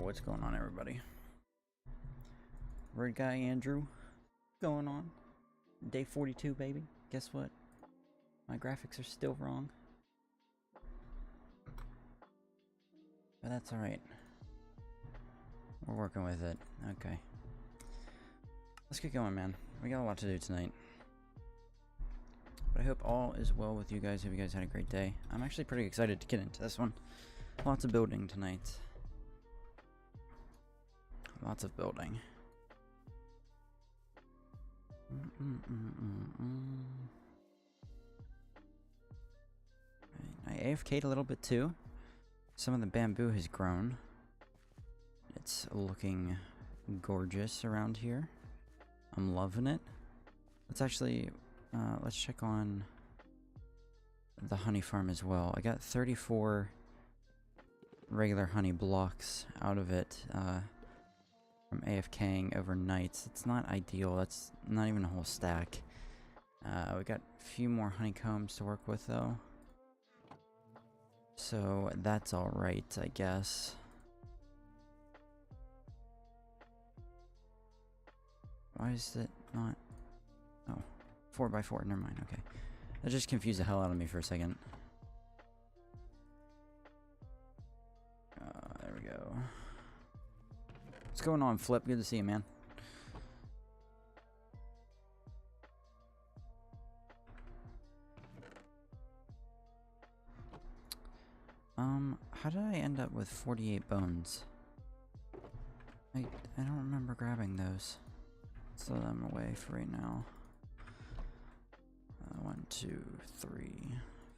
what's going on, everybody? Red Guy Andrew, going on? Day 42, baby. Guess what? My graphics are still wrong. But that's alright. We're working with it. Okay. Let's get going, man. We got a lot to do tonight. But I hope all is well with you guys. Hope you guys had a great day. I'm actually pretty excited to get into this one. Lots of building tonight. Lots of building. I AFK'd a little bit too. Some of the bamboo has grown. It's looking gorgeous around here. I'm loving it. Let's actually, let's check on the honey farm as well. I got 34 regular honey blocks out of it from AFKing overnight. It's not ideal. That's not even a whole stack. We got a few more honeycombs to work with though. So that's alright, I guess. Why is it not? Oh, 4x4, never mind, okay. That just confused the hell out of me for a second. There we go. What's going on, Flip? Good to see you, man. How did I end up with 48 bones? I don't remember grabbing those. Let's throw them away for right now. 1, 2, 3,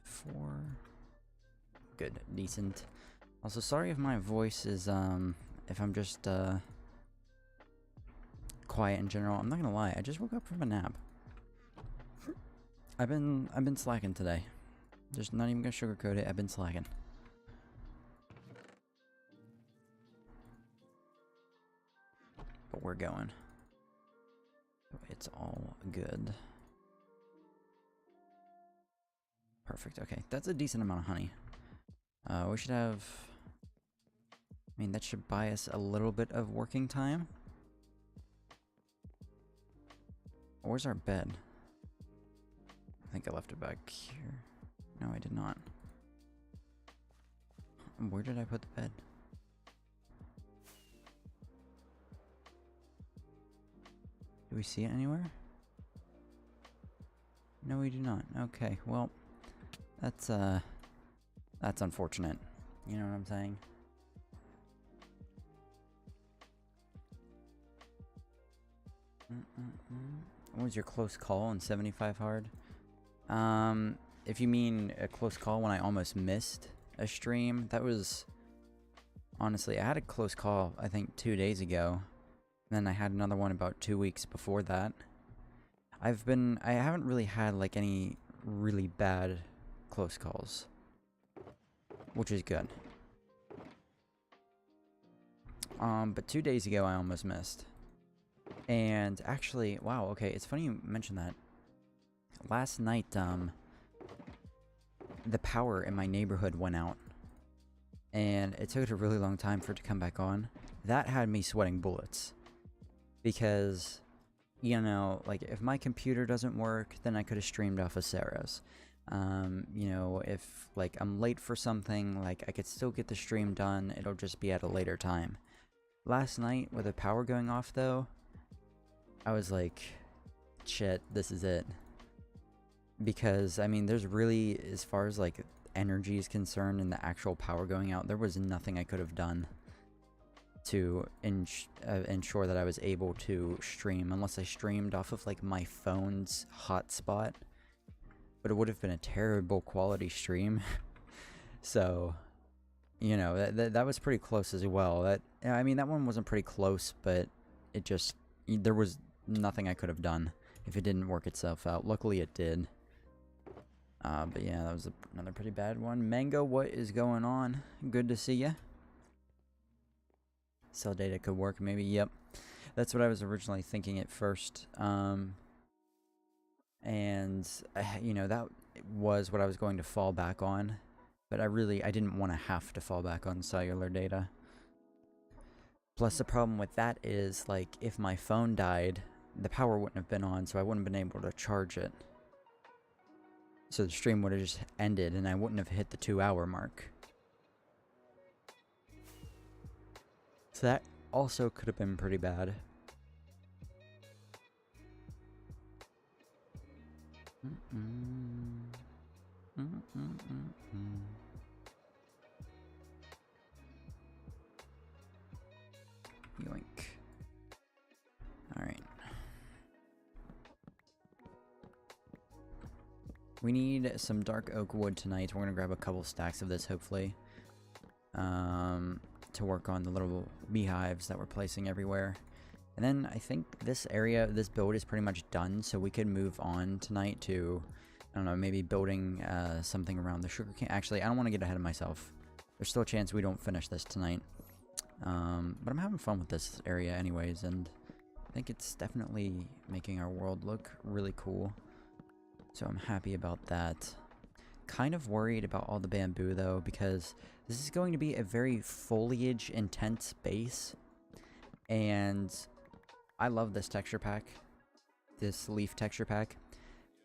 4. Good, decent. Also, sorry if my voice is, if I'm just, quiet in general. I'm not gonna lie, I just woke up from a nap. I've been slacking today. Just not even gonna sugarcoat it, I've been slacking. But we're going. It's all good. Perfect, okay. That's a decent amount of honey. We should have... I mean, that should buy us a little bit of working time. Where's our bed? I think I left it back here. No, I did not. Where did I put the bed? Do we see it anywhere? No, we do not. Okay, well, that's unfortunate. You know what I'm saying? What was your close call on 75 hard? If you mean a close call when I almost missed a stream, that was... Honestly, I had a close call, I think, 2 days ago. Then I had another one about 2 weeks before that. I haven't really had, like, any really bad close calls. Which is good. But 2 days ago I almost missed. And actually, wow, okay, it's funny you mentioned that. Last night, the power in my neighborhood went out. And it took a really long time for it to come back on. That had me sweating bullets. Because, you know, like, if my computer doesn't work, then I could have streamed off of Sarah's. You know, if, like, I'm late for something, like, I could still get the stream done, it'll just be at a later time. Last night, with the power going off, though, I was like, shit, this is it. Because, I mean, there's really, as far as, like, energy is concerned and the actual power going out, there was nothing I could have done to ensure that I was able to stream, unless I streamed off of, like, my phone's hotspot. But it would have been a terrible quality stream. So, you know, that was pretty close as well. I mean, that one wasn't pretty close, but it just... There was nothing I could have done if it didn't work itself out. Luckily, it did. But yeah, that was another pretty bad one. Mango, what is going on? Good to see ya. Cell data could work, maybe. Yep. That's what I was originally thinking at first. And, you know, that was what I was going to fall back on. But I didn't want to have to fall back on cellular data. Plus, the problem with that is, like, if my phone died, the power wouldn't have been on, so I wouldn't have been able to charge it. So the stream would have just ended, and I wouldn't have hit the 2-hour mark. So that also could have been pretty bad. Yoink. Alright. We need some dark oak wood tonight. We're gonna grab a couple stacks of this, hopefully. To work on the little beehives that we're placing everywhere. And then I think this area, this build is pretty much done, so we could move on tonight to, I don't know, maybe building something around the sugarcane. Actually, I don't want to get ahead of myself. There's still a chance we don't finish this tonight. But I'm having fun with this area anyways, and I think it's definitely making our world look really cool. So I'm happy about that. Kind of worried about all the bamboo though, because this is going to be a very foliage intense base. And I love this texture pack, this leaf texture pack,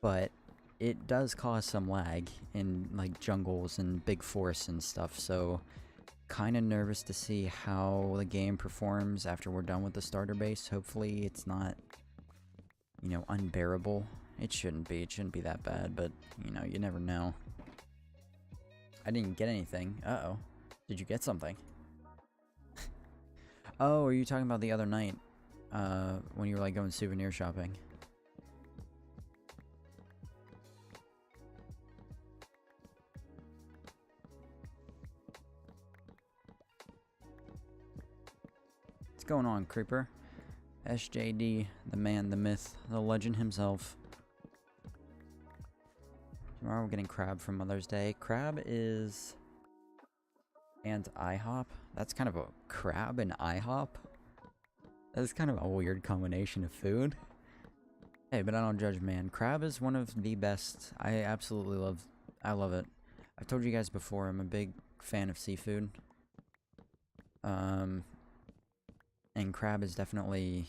but it does cause some lag in like jungles and big forests and stuff, so kind of nervous to see how the game performs after we're done with the starter base. Hopefully it's not, you know, unbearable. It shouldn't be that bad, but, you know, you never know. I didn't get anything. Uh-oh. Did you get something? Oh, are you talking about the other night? When you were, like, going souvenir shopping? What's going on, Creeper? SJD, the man, the myth, the legend himself. Tomorrow we're getting crab for Mother's Day. Crab is... and IHOP? That's kind of a crab and IHOP? That's kind of a weird combination of food. Hey, but I don't judge, man. Crab is one of the best. I absolutely love it. I've told you guys before, I'm a big fan of seafood. And crab is definitely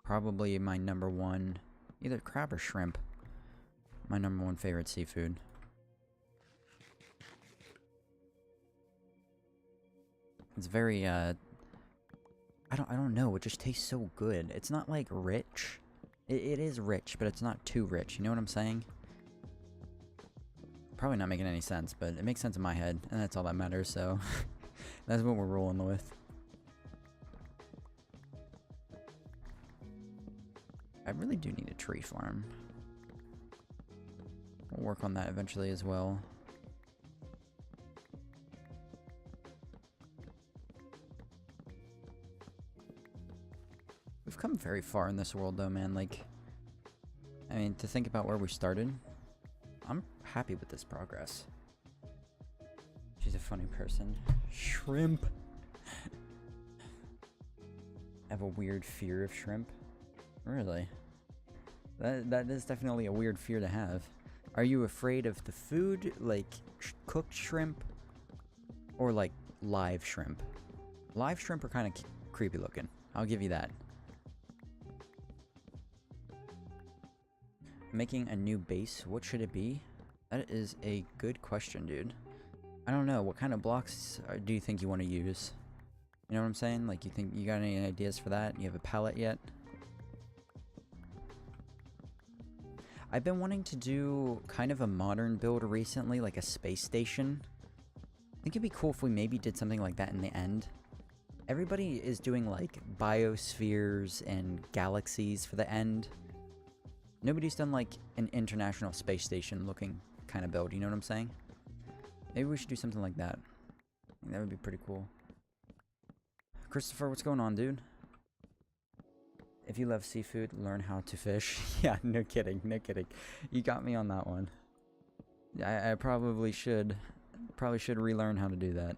probably my number one, either crab or shrimp. My number one favorite seafood. It's very, I don't know, it just tastes so good. It's not, like, rich. It is rich, but it's not too rich, you know what I'm saying? Probably not making any sense, but it makes sense in my head, and that's all that matters, so... that's what we're rolling with. I really do need a tree farm. We'll work on that eventually as well. We've come very far in this world though, man. Like, I mean, to think about where we started, I'm happy with this progress. She's a funny person. Shrimp! I have a weird fear of shrimp. Really? That is definitely a weird fear to have. Are you afraid of the food, like cooked shrimp, or like live shrimp? Live shrimp are kind of creepy looking. I'll give you that. Making a new base, what should it be? That is a good question, dude. I don't know, what kind of blocks do you think you want to use? You know what I'm saying? Like, you think you got any ideas for that? You have a palette yet? I've been wanting to do kind of a modern build recently, like a space station. I think it'd be cool if we maybe did something like that in the end. Everybody is doing like biospheres and galaxies for the end. Nobody's done like an international space station looking kind of build, you know what I'm saying? Maybe we should do something like that. I think that would be pretty cool. Christopher, what's going on, dude? If you love seafood, learn how to fish. Yeah, no kidding, no kidding. You got me on that one. I probably should relearn how to do that.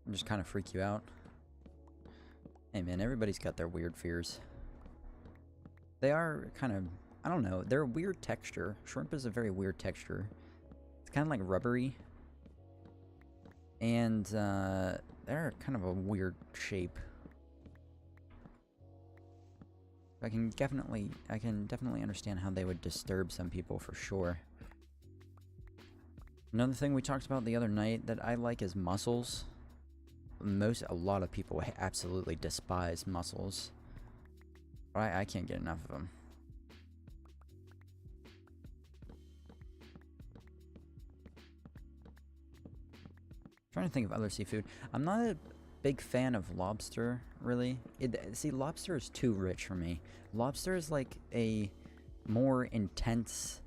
And just kind of freak you out. Hey man, everybody's got their weird fears. They are kind of, I don't know, they're a weird texture. Shrimp is a very weird texture. It's kind of like rubbery. And they're kind of a weird shape. I can definitely understand how they would disturb some people for sure. Another thing we talked about the other night that I like is mussels. A lot of people absolutely despise mussels. But I can't get enough of them. Trying to think of other seafood. I'm not a big fan of lobster, really. See, lobster is too rich for me. Lobster is like a more intense,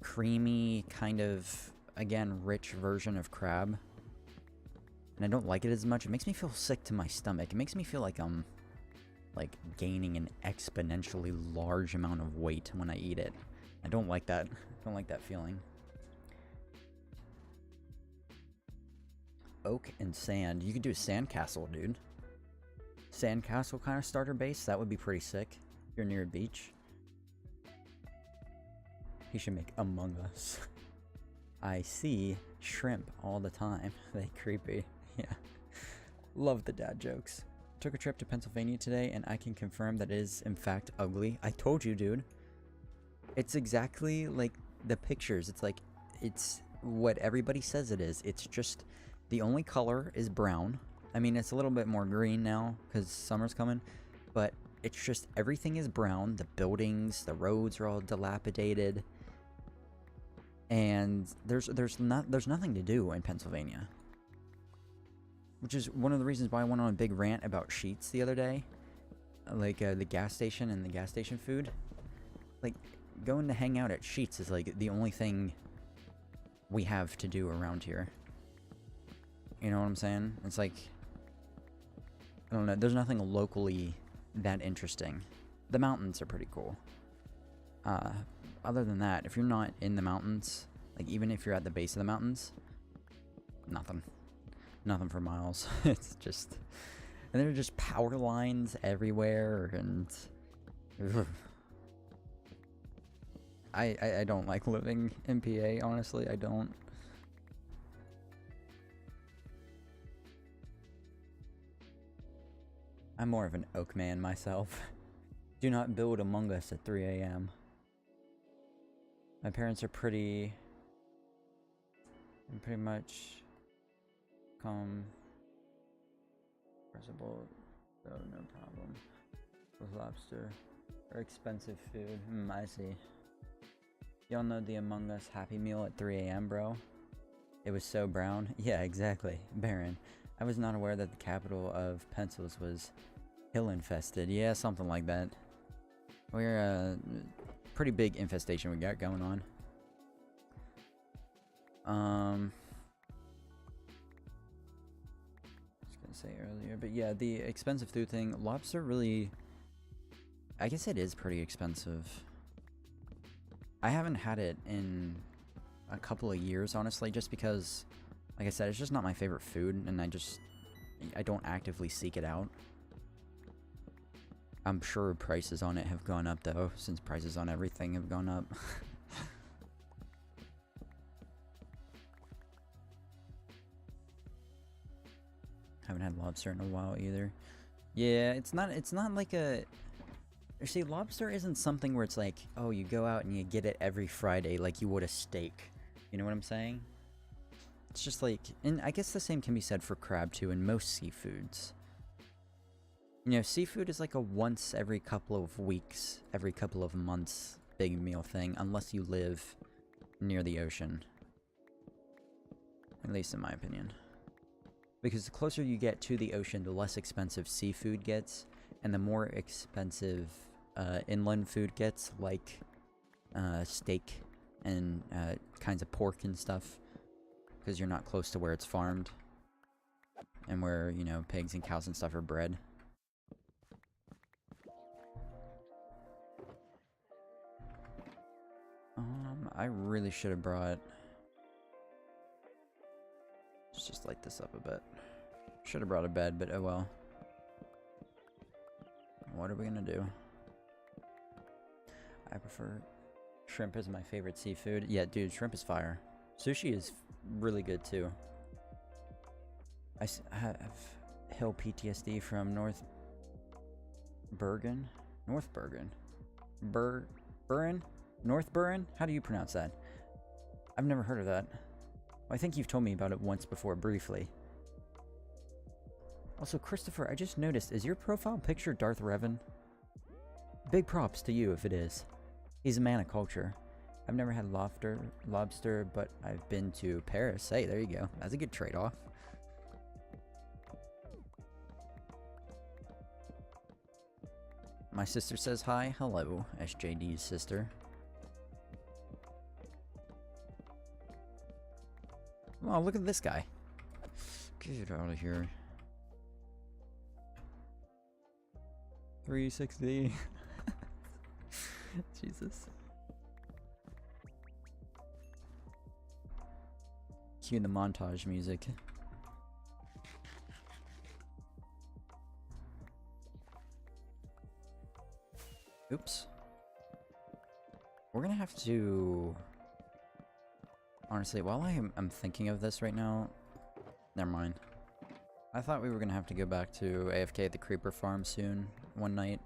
creamy, kind of, again, rich version of crab. And I don't like it as much. It makes me feel sick to my stomach. It makes me feel like I'm, like, gaining an exponentially large amount of weight when I eat it. I don't like that. I don't like that feeling. Oak and sand. You could do a sandcastle, dude. Sandcastle kind of starter base. That would be pretty sick. If you're near a beach. He should make Among Us. I see shrimp all the time. They creepy. Yeah. Love the dad jokes. Took a trip to Pennsylvania today, and I can confirm that it is, in fact, ugly. I told you, dude. It's exactly like the pictures. It's like, it's what everybody says it is. It's just... the only color is brown. I mean, it's a little bit more green now because summer's coming, but it's just everything is brown. The buildings, the roads are all dilapidated, and there's nothing to do in Pennsylvania, which is one of the reasons why I went on a big rant about Sheetz the other day, like the gas station and the gas station food. Like, going to hang out at Sheetz is like the only thing we have to do around here. You know what I'm saying? It's like, I don't know, there's nothing locally that interesting. The mountains are pretty cool. Other than that, if you're not in the mountains, like even if you're at the base of the mountains, nothing. Nothing for miles. It's just, and there are just power lines everywhere, and I don't like living in PA, honestly, I don't. I'm more of an oak man myself. Do not build Among Us at 3 a.m. My parents are pretty much compressible, so no problem with lobster or expensive food. I see. Y'all know the Among Us Happy Meal at 3 a.m., bro? It was so brown. Yeah, exactly. Baron. I was not aware that the capital of Pencils was hill-infested. Yeah, something like that. We're a pretty big infestation we got going on. I was gonna say earlier, but yeah, the expensive food thing. Lobster really... I guess it is pretty expensive. I haven't had it in a couple of years, honestly, just because... like I said, it's just not my favorite food, and I don't actively seek it out. I'm sure prices on it have gone up, though, since prices on everything have gone up. Haven't had lobster in a while, either. Yeah, it's not like a... see, lobster isn't something where it's like, oh, you go out and you get it every Friday like you would a steak. You know what I'm saying? It's just like, and I guess the same can be said for crab too, and most seafoods. You know, seafood is like a once every couple of weeks, every couple of months big meal thing, unless you live near the ocean. At least in my opinion. Because the closer you get to the ocean, the less expensive seafood gets, and the more expensive inland food gets, like steak and kinds of pork and stuff. Because you're not close to where it's farmed. And where, you know, pigs and cows and stuff are bred. I really should have brought... let's just light this up a bit. Should have brought a bed, but oh well. What are we gonna do? I prefer... shrimp is my favorite seafood. Yeah, dude, shrimp is fire. Sushi is really good too. I have hill PTSD from North Bergen? North Bergen? Burin? North Burin? How do you pronounce that? I've never heard of that. I think you've told me about it once before, briefly. Also, Christopher, I just noticed, is your profile picture Darth Revan? Big props to you if it is. He's a man of culture. I've never had lobster, but I've been to Paris. Hey, there you go. That's a good trade-off. My sister says hi. Hello, SJD's sister. Oh, look at this guy. Get out of here. 360. Jesus. Cue the montage music. Oops. We're gonna have to... Honestly, while I'm thinking of this right now... Never mind. I thought we were gonna have to go back to AFK at the Creeper Farm soon, one night.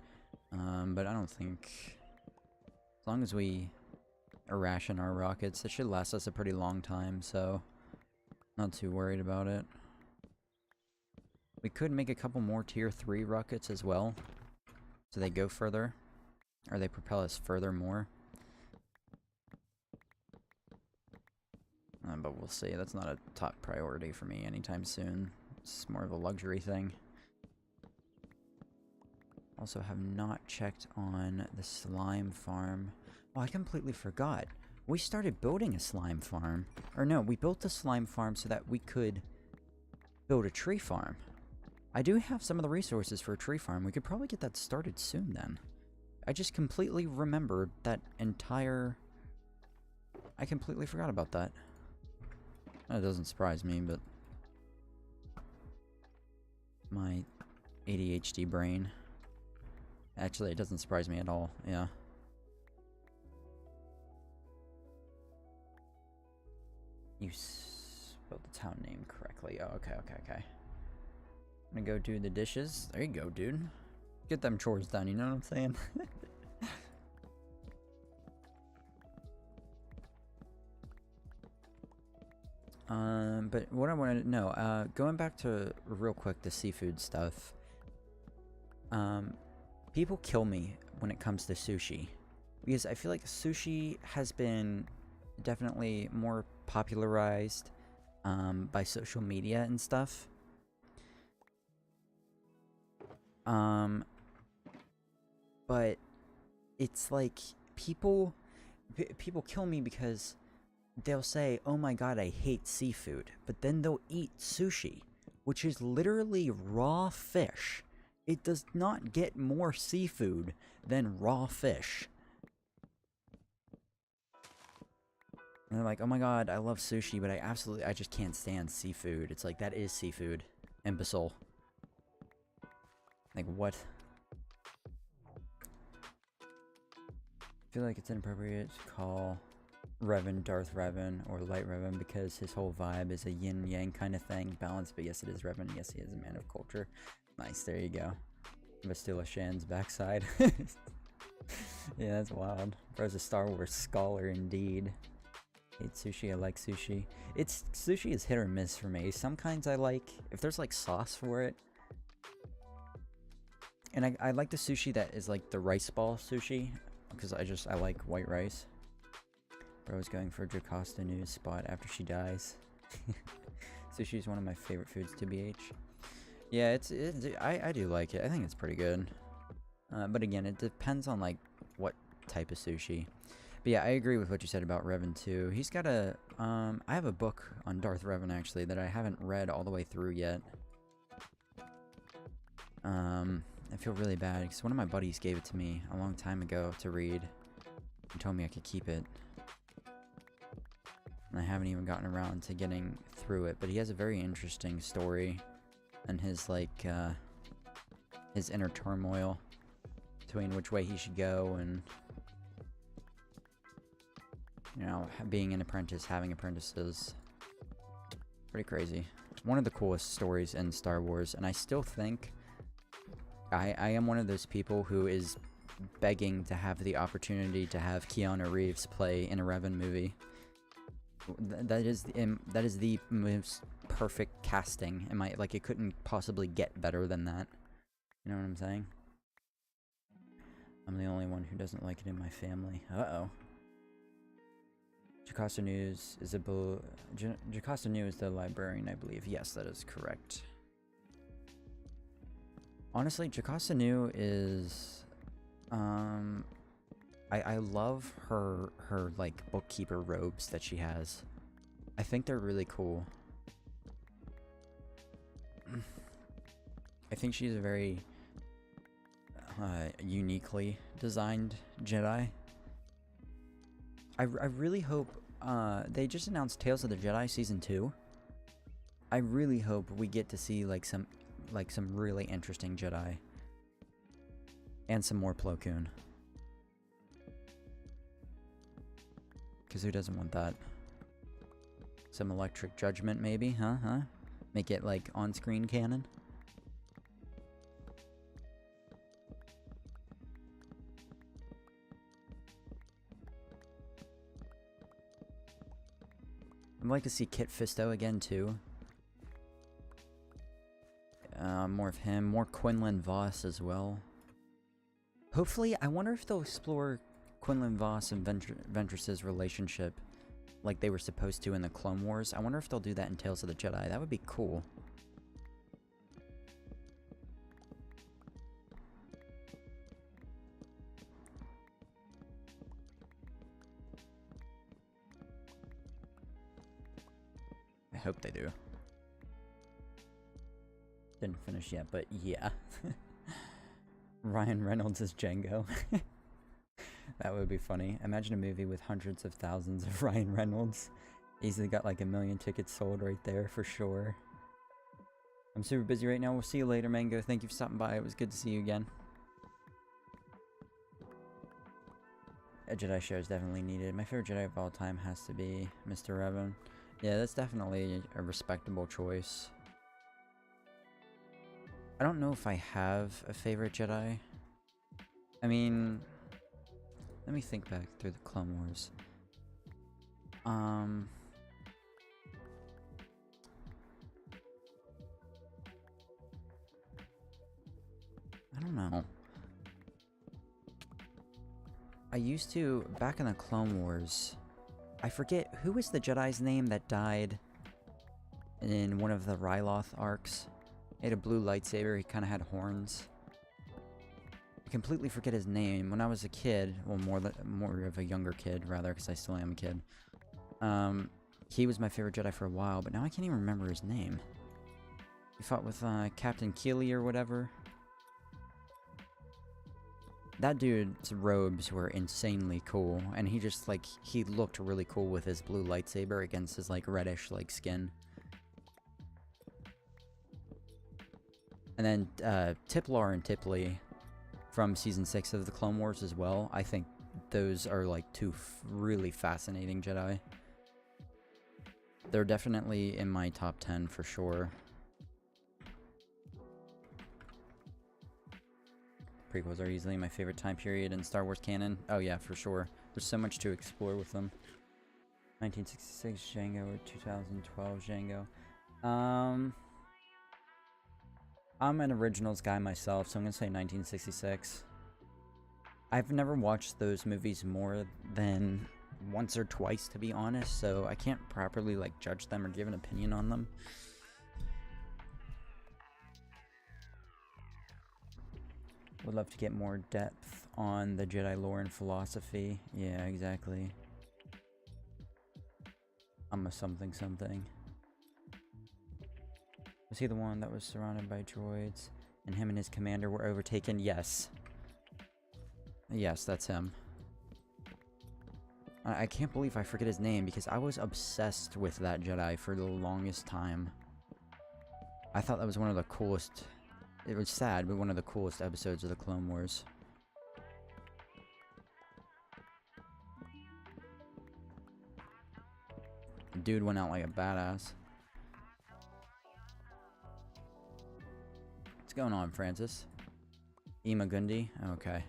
But I don't think... As long as we ration our rockets, it should last us a pretty long time, so... Not too worried about it. We could make a couple more tier 3 rockets as well. So they go further. Or they propel us further more. But we'll see. That's not a top priority for me anytime soon. It's more of a luxury thing. Also have not checked on the slime farm. Oh, I completely forgot. We started building a slime farm. Or no, we built a slime farm so that we could build a tree farm. I do have some of the resources for a tree farm. We could probably get that started soon then. I just completely remembered that entire... I completely forgot about that. That doesn't surprise me, but... My ADHD brain. Actually, it doesn't surprise me at all, yeah. You spelled the town name correctly. Oh, okay. I'm gonna go do the dishes. There you go, dude. Get them chores done, you know what I'm saying? But what I wanted to know, going back to real quick the seafood stuff. People kill me when it comes to sushi. Because I feel like sushi has been definitely more popularized by social media and stuff. But it's like people kill me because they'll say, "Oh my god, I hate seafood," but then they'll eat sushi, which is literally raw fish. It does not get more seafood than raw fish. And they're like, "Oh my god, I love sushi, but I just can't stand seafood." It's like, that is seafood. Imbecile. Like, what? I feel like it's inappropriate to call Revan Darth Revan or Light Revan because his whole vibe is a yin-yang kind of thing. Balance, but yes, it is Revan. Yes, he is a man of culture. Nice, there you go. Vastila Shan's backside. Yeah, that's wild. Bro's a Star Wars scholar indeed. Hate sushi, I like sushi. Sushi is hit or miss for me. Some kinds I like, if there's like sauce for it. And I like the sushi that is like the rice ball sushi, because I like white rice. Bro's going for Jocasta News spot after she dies. Sushi is one of my favorite foods, TBH. Yeah, I do like it. I think it's pretty good. But again, it depends on like what type of sushi. But yeah, I agree with what you said about Revan too. He's got a I have a book on Darth Revan actually that I haven't read all the way through yet. I feel really bad because one of my buddies gave it to me a long time ago to read and told me I could keep it. And I haven't even gotten around to getting through it, but he has a very interesting story and his like his inner turmoil between which way he should go, and You know, being an apprentice, having apprentices. Pretty crazy. One of the coolest stories in Star Wars, and I still think I am one of those people who is begging to have the opportunity to have Keanu Reeves play in a Revan movie. That is the most perfect casting. Like, it couldn't possibly get better than that. You know what I'm saying? I'm the only one who doesn't like it in my family. Uh-oh. Jocasta News is Jocasta New is the librarian, I believe. Yes, that is correct. Honestly, Jocasta New is I love her like bookkeeper robes that she has. I think they're really cool. I think she's a very uniquely designed Jedi. I really hope they just announced Tales of the Jedi Season 2. I really hope we get to see like some really interesting Jedi and some more Plo Koon. Because who doesn't want that? Some electric judgment maybe, huh? Make it like on-screen canon. I'd like to see Kit Fisto again too. More of him, more Quinlan Voss as well. Hopefully, I wonder if they'll explore Quinlan Voss and Ventress's relationship like they were supposed to in the Clone Wars. I wonder if they'll do that in Tales of the Jedi. That would be cool. I hope they do. Didn't finish yet, but yeah. Ryan Reynolds as Django. That would be funny. Imagine a movie with hundreds of thousands of Ryan Reynolds. Easily got like 1 million tickets sold right there for sure. I'm super busy right now. We'll see you later, Mango. Thank you for stopping by. It was good to see you again. A Jedi show is definitely needed. My favorite Jedi of all time has to be Mr. Revan. Yeah, that's definitely a respectable choice. I don't know if I have a favorite Jedi. I mean, let me think back through the Clone Wars. I don't know. I used to, back in the Clone Wars, I forget, who was the Jedi's name that died in one of the Ryloth arcs? He had a blue lightsaber, he kind of had horns. I completely forget his name. When I was a kid, well, more of a younger kid, rather, because I still am a kid. He was my favorite Jedi for a while, but now I can't even remember his name. He fought with Captain Keeley or whatever. That dude's robes were insanely cool, and he just, like, he looked really cool with his blue lightsaber against his, like, reddish, like, skin. And then, Tiplar and Tipley from Season 6 of the Clone Wars as well. I think those are, like, two really fascinating Jedi. They're definitely in my top 10 for sure. Prequels are easily my favorite time period in Star Wars canon. Oh yeah, for sure. There's so much to explore with them. 1966 Django or 2012 Django. I'm an originals guy myself, so I'm gonna say 1966. I've never watched those movies more than once or twice, to be honest, so I can't properly like judge them or give an opinion on them. Would love to get more depth on the Jedi lore and philosophy. Yeah, exactly. I'm a something. Was he the one that was surrounded by droids and him and his commander were overtaken? Yes. Yes, that's him. I can't believe I forget his name because I was obsessed with that Jedi for the longest time. I thought that was one of the coolest... It was sad, but one of the coolest episodes of the Clone Wars. Dude went out like a badass. What's going on, Francis? Imagundi? Okay.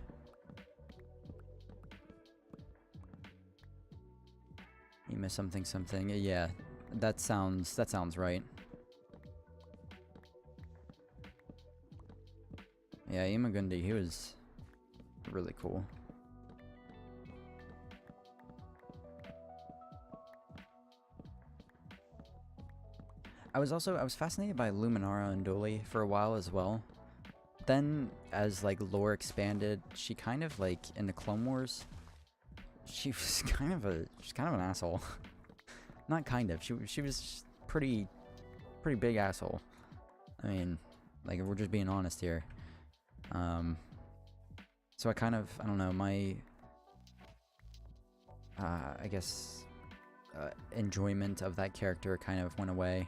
Ema something something. Yeah, that sounds right. Yeah, Imagundi, he was really cool. I was fascinated by Luminara and Dolly for a while as well. Then, as like lore expanded, she kind of like in the Clone Wars, she's kind of an asshole. Not kind of. She was pretty big asshole. I mean, like if we're just being honest here. So I don't know, my I guess enjoyment of that character kind of went away.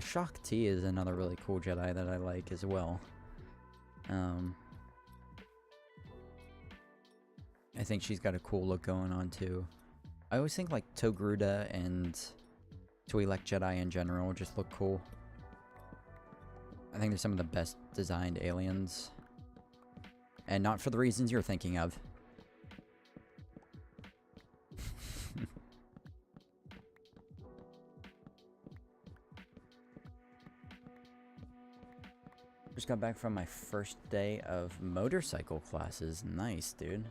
Shaak Ti is another really cool Jedi that I like as well. I think she's got a cool look going on too. I always think like Togruta and Twi'lek Jedi in general just look cool. I think they're some of the best designed aliens. And not for the reasons you're thinking of. Just got back from my first day of motorcycle classes. Nice, dude.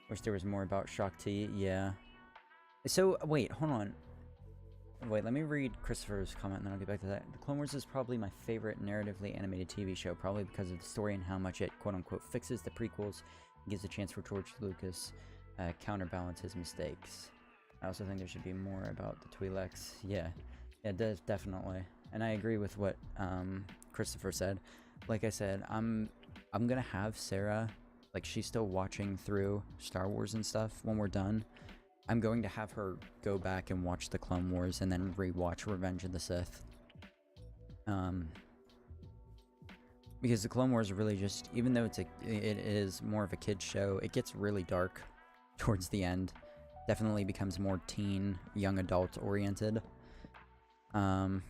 Wish there was more about Shaak Ti. Yeah. So, wait, hold on. Wait, let me read Christopher's comment and then I'll get back to that. The Clone Wars is probably my favorite narratively animated TV show, probably because of the story and how much it, quote-unquote, fixes the prequels and gives a chance for George Lucas counterbalance his mistakes. I also think there should be more about the Twi'leks. Yeah, definitely. And I agree with what Christopher said. Like I said, I'm gonna have Sarah, like she's still watching through Star Wars and stuff when we're done. I'm going to have her go back and watch the Clone Wars and then rewatch Revenge of the Sith. Because the Clone Wars really just, even though it is more of a kid's show, it gets really dark towards the end. Definitely becomes more teen, young adult oriented. And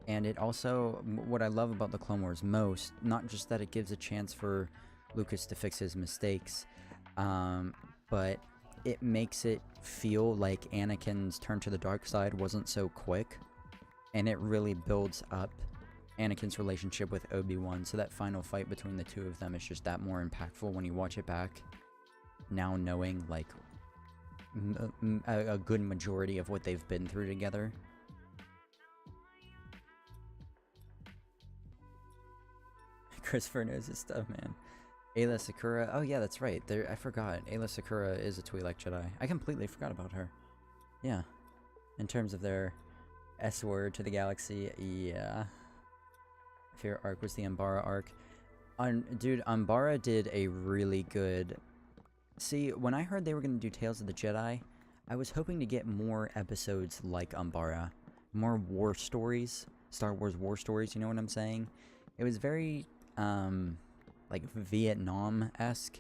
it also, what I love about the Clone Wars most, not just that it gives a chance for Lucas to fix his mistakes, but it makes it feel like Anakin's turn to the dark side wasn't so quick, and it really builds up Anakin's relationship with Obi-Wan, so that final fight between the two of them is just that more impactful when you watch it back, now knowing, like, a good majority of what they've been through together. Christopher knows his stuff, man. Ayla Secura. Oh yeah, that's right. I forgot. Ayla Secura is a Twi'lek Jedi. I completely forgot about her. Yeah. In terms of their S-word to the galaxy, yeah. Favorite arc was the Umbara arc. Dude, Umbara did a really good... See, when I heard they were going to do Tales of the Jedi, I was hoping to get more episodes like Umbara. More war stories. Star Wars war stories, you know what I'm saying? It was very... like Vietnam-esque.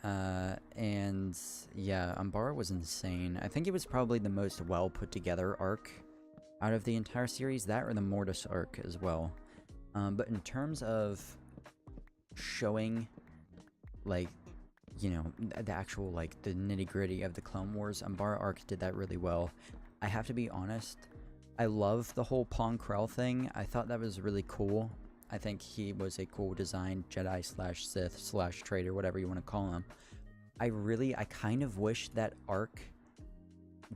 And yeah, Umbara was insane. I think it was probably the most well put together arc out of the entire series, that or the Mortis arc as well. But in terms of showing, like, you know, the actual, like, the nitty-gritty of the Clone Wars, Umbara arc did that really well. I have to be honest, I love the whole Pong Krell thing. I thought that was really cool. I think he was a cool design Jedi slash Sith slash traitor, whatever you want to call him. I kind of wish that arc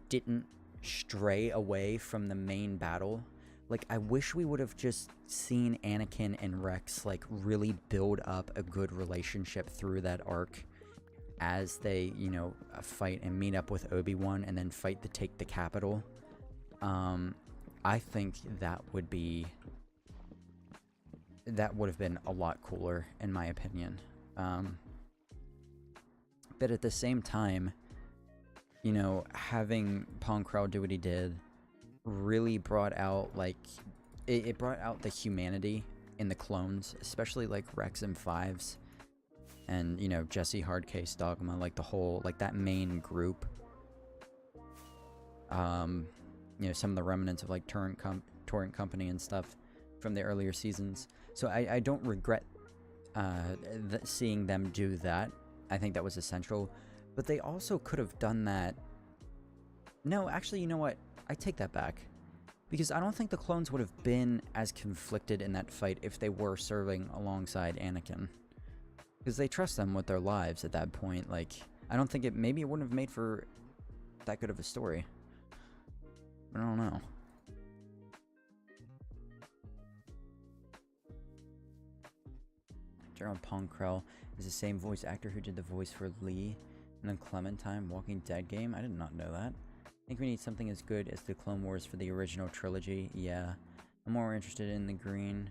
didn't stray away from the main battle. Like, I wish we would have just seen Anakin and Rex, like, really build up a good relationship through that arc as they, you know, fight and meet up with Obi-Wan and then fight to take the capital. I think that would have been a lot cooler, in my opinion. But at the same time, you know, having Pong Krell do what he did really brought out, like, it brought out the humanity in the clones, especially, like, Rex and Fives, and, you know, Jesse, Hardcase, Dogma, like, the whole, like, that main group. you know, some of the remnants of like Torrent Company and stuff from the earlier seasons. So I don't regret seeing them do that. I think that was essential. But they also could have done that. No, actually, you know what? I take that back. Because I don't think the clones would have been as conflicted in that fight if they were serving alongside Anakin. Because they trust them with their lives at that point. Like, I don't think maybe it wouldn't have made for that good of a story. I don't know. Gerald Ponkrell is the same voice actor who did the voice for Lee in the Clementine Walking Dead game. I did not know that. I think we need something as good as the Clone Wars for the original trilogy. Yeah. I'm more interested in the green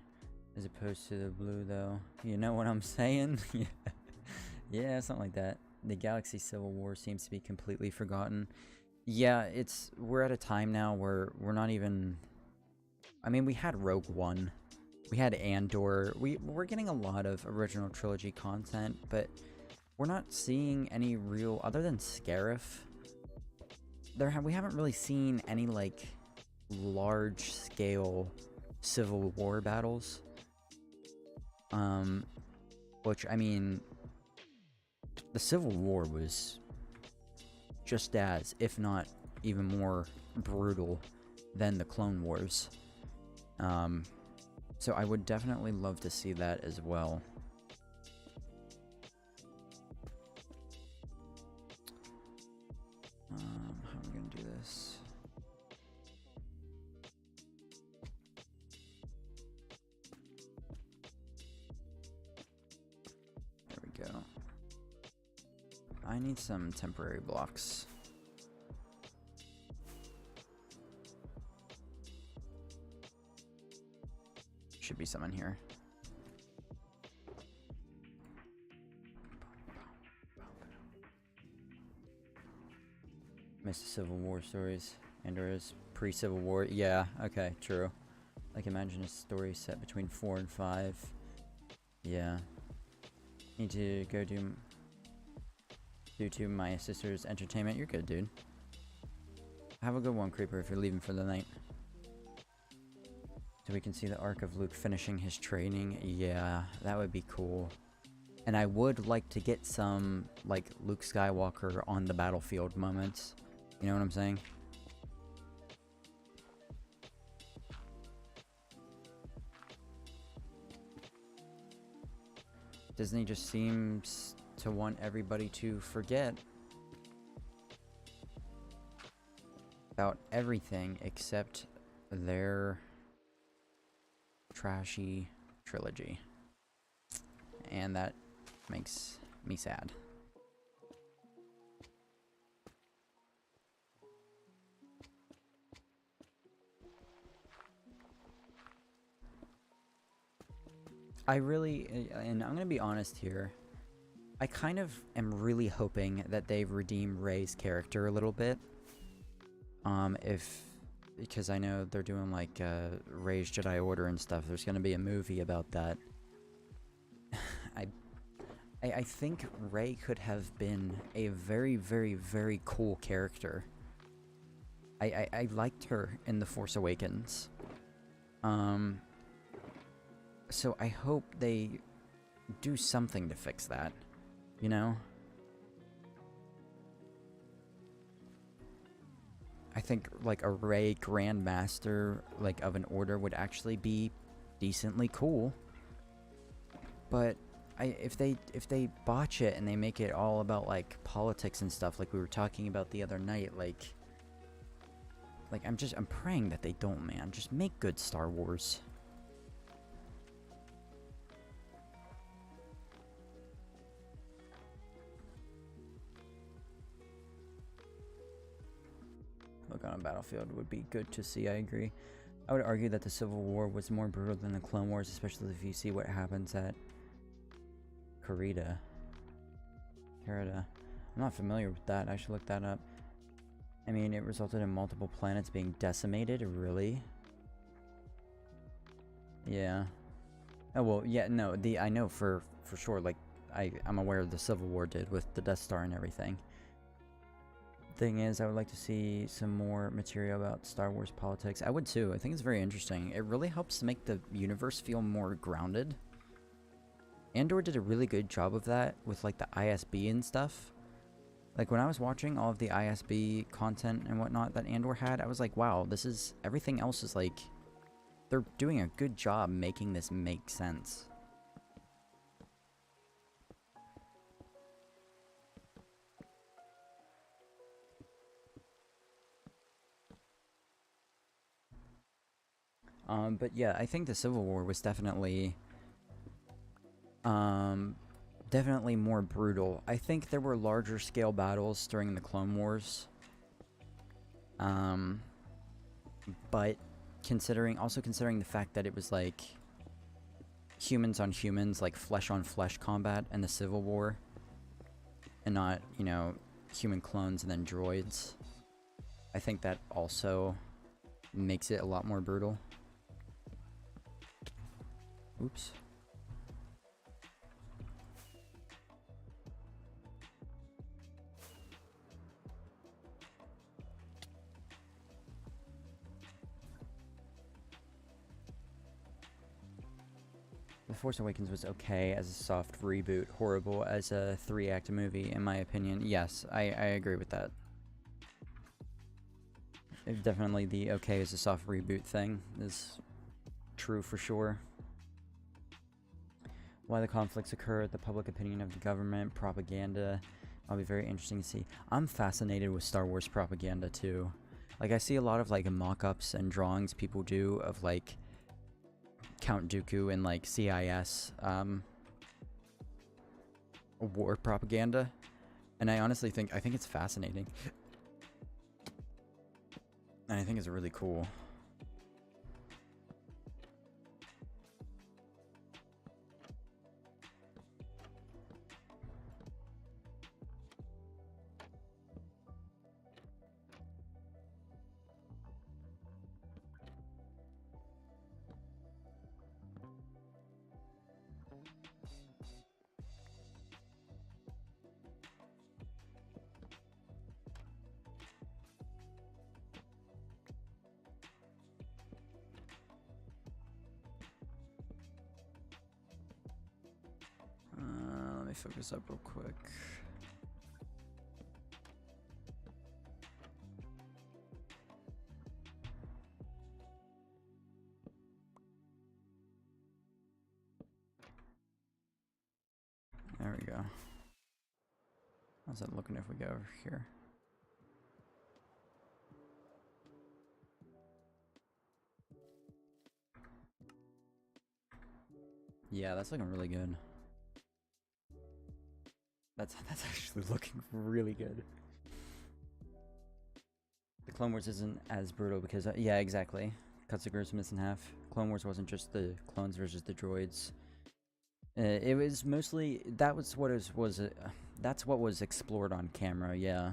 as opposed to the blue, though. You know what I'm saying? Yeah. Yeah, something like that. The Galaxy Civil War seems to be completely forgotten. Yeah, we're at a time now where we're not even... I mean, we had Rogue One. We had Andor. We're getting a lot of original trilogy content, but we're not seeing any real... Other than Scarif, we haven't really seen any, like, large-scale Civil War battles. Which, I mean... The Civil War was just as, if not even more, brutal than the Clone Wars. So I would definitely love to see that as well. How am I going to do this? There we go. I need some temporary blocks. Should be some in here. Missed the Civil War stories. Andor is pre-Civil War. Yeah, okay, true. Like, imagine a story set between 4 and 5. Yeah. Need to go due to my sister's entertainment. You're good, dude. Have a good one, Creeper, if you're leaving for the night. So we can see the arc of Luke finishing his training. Yeah, that would be cool. And I would like to get some, like, Luke Skywalker on the battlefield moments. You know what I'm saying? Disney just seems to want everybody to forget about everything except their trashy trilogy. And that makes me sad. I really, and I'm gonna be honest here, I kind of am really hoping that they redeem Rey's character a little bit. Because I know they're doing like Rey's Jedi Order and stuff. There's gonna be a movie about that. I think Rey could have been a very, very, very cool character. I liked her in The Force Awakens. So I hope they do something to fix that, you know? I think like a Rey Grandmaster like of an order would actually be decently cool. But if they botch it and they make it all about like politics and stuff like we were talking about the other night, like I'm praying that they don't, man. Just make good Star Wars. Look on a battlefield would be good to see, I agree. I would argue that the Civil War was more brutal than the Clone Wars, especially if you see what happens at Carida. I'm not familiar with that, I should look that up. I mean, it resulted in multiple planets being decimated, really? Yeah. Oh, well, yeah, no, I know for sure, like, I'm aware of the Civil War did with the Death Star and everything. thing is, I would like to see some more material about Star Wars politics. I would too. I think it's very interesting. It really helps to make the universe feel more grounded. Andor did a really good job of that with like the ISB and stuff. Like when I was watching all of the ISB content and whatnot that Andor had, I was like, wow, this is, everything else is like, they're doing a good job making this make sense. But yeah, I think the Civil War was definitely, definitely more brutal. I think there were larger scale battles during the Clone Wars. But also considering the fact that it was like humans on humans, like flesh on flesh combat in the Civil War, and not, you know, human clones and then droids, I think that also makes it a lot more brutal. Oops. The Force Awakens was okay as a soft reboot, horrible as a 3-act movie, in my opinion. Yes, I agree with that. Definitely the okay as a soft reboot thing is true for sure. Why the conflicts occur, the public opinion of the government, propaganda. I'll be very interesting to see. I'm fascinated with Star Wars propaganda too. Like I see a lot of like mock-ups and drawings people do of like Count Dooku and like CIS war propaganda, and I honestly think it's fascinating, and I think it's really cool. Let me focus up real quick. There we go. How's that looking if we go over here? Yeah, that's looking really good. That's actually looking really good. The Clone Wars isn't as brutal because, yeah, exactly. Cuts the gruesomeness in half. Clone Wars wasn't just the clones versus the droids. It was mostly, that was what that's what was explored on camera, yeah.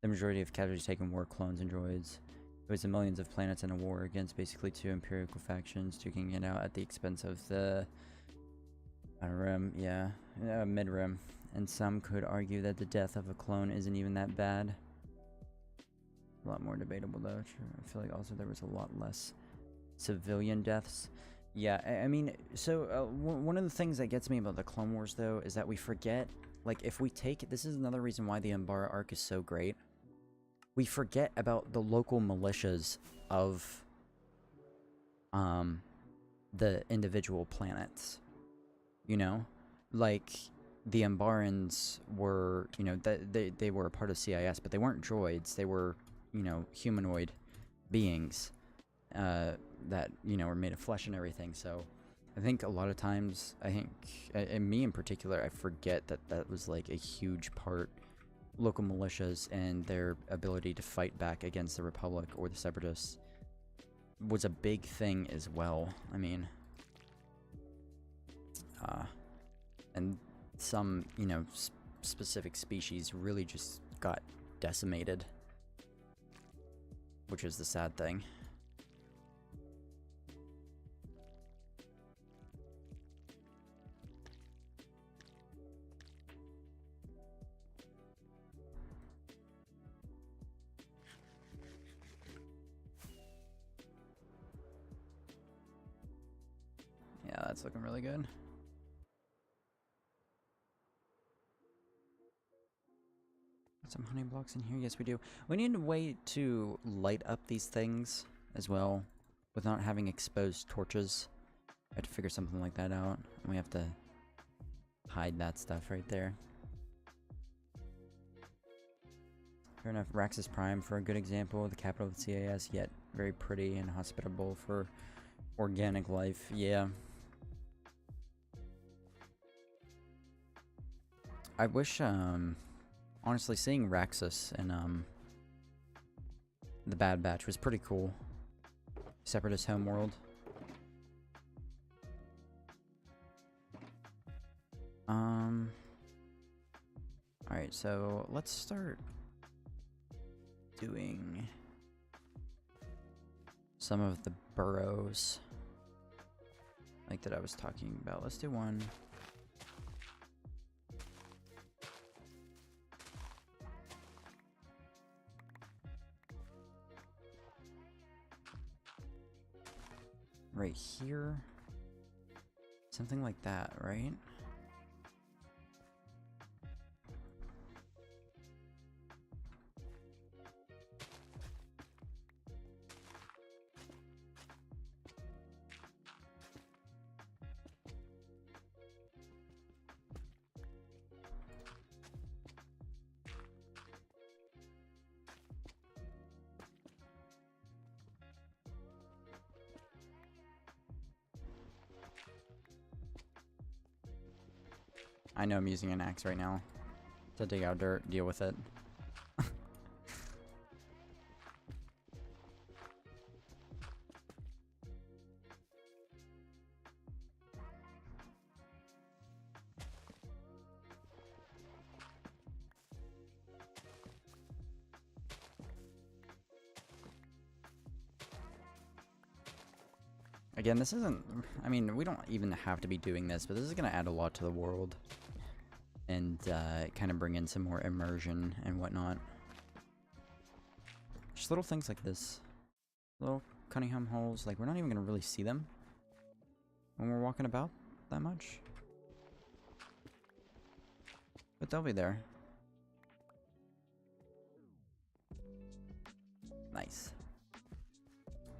The majority of casualties taken were clones and droids. It was the millions of planets in a war against basically two imperial factions, duking it out at the expense of the rim, yeah, mid-rim. And some could argue that the death of a clone isn't even that bad. A lot more debatable though. I feel like also there was a lot less civilian deaths. Yeah, I mean, so one of the things that gets me about the Clone Wars though is that we forget, like, if we take, this is another reason why the Umbara arc is so great. We forget about the local militias of the individual planets. You know, like the Umbarans were, you know, they were a part of CIS, but they weren't droids. They were, you know, humanoid beings that, you know, were made of flesh and everything. So I think a lot of times, I think, and me in particular, I forget that that was like a huge part. Local militias and their ability to fight back against the Republic or the Separatists was a big thing as well. I mean, and some, you know, specific species really just got decimated, which is the sad thing. It's looking really good. Some honey blocks in here. Yes, we do. We need a way to light up these things as well without having exposed torches. I have to figure something like that out. We have to hide that stuff right there. Fair enough. Raxus Prime for a good example. The capital of the CAS, yet very pretty and hospitable for organic life. Yeah. I wish, honestly, seeing Raxus in, the Bad Batch was pretty cool. Separatist homeworld. Alright, so let's start doing some of the burrows like that I was talking about. Let's do one. Right here. Something like that, right? I know I'm using an axe right now to dig out dirt, deal with it. Again, this isn't, I mean, we don't even have to be doing this, but this is going to add a lot to the world. And kind of bring in some more immersion and whatnot. Just little things like this. Little Cunningham holes, like we're not even going to really see them when we're walking about that much. But they'll be there. Nice.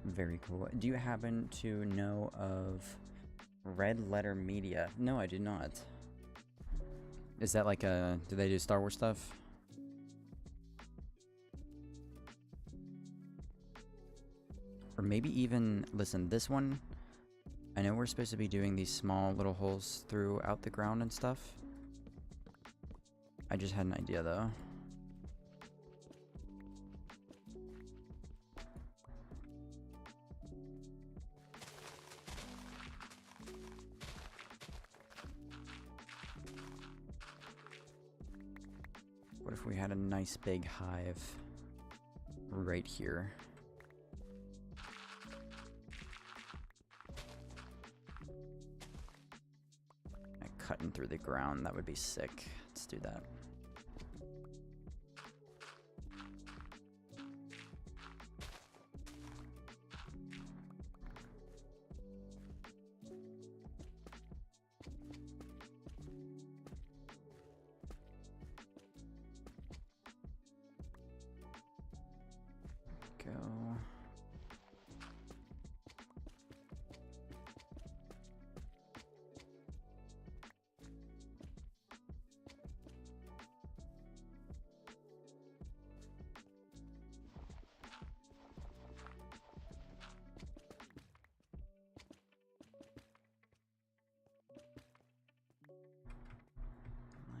Very cool. Do you happen to know of Red Letter Media? No, I do not. Is that like a... do they do Star Wars stuff? Or maybe even... listen, this one... I know we're supposed to be doing these small little holes throughout the ground and stuff. I just had an idea, though. What if we had a nice big hive right here? Cutting through the ground, that would be sick. Let's do that. Go.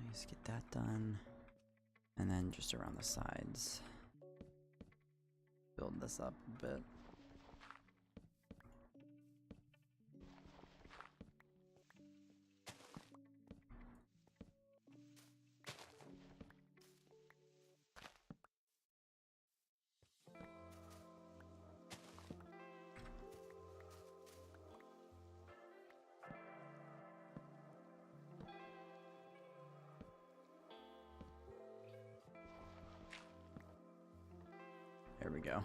Nice, get that done. And then just around the sides. Build this up a bit. There we go.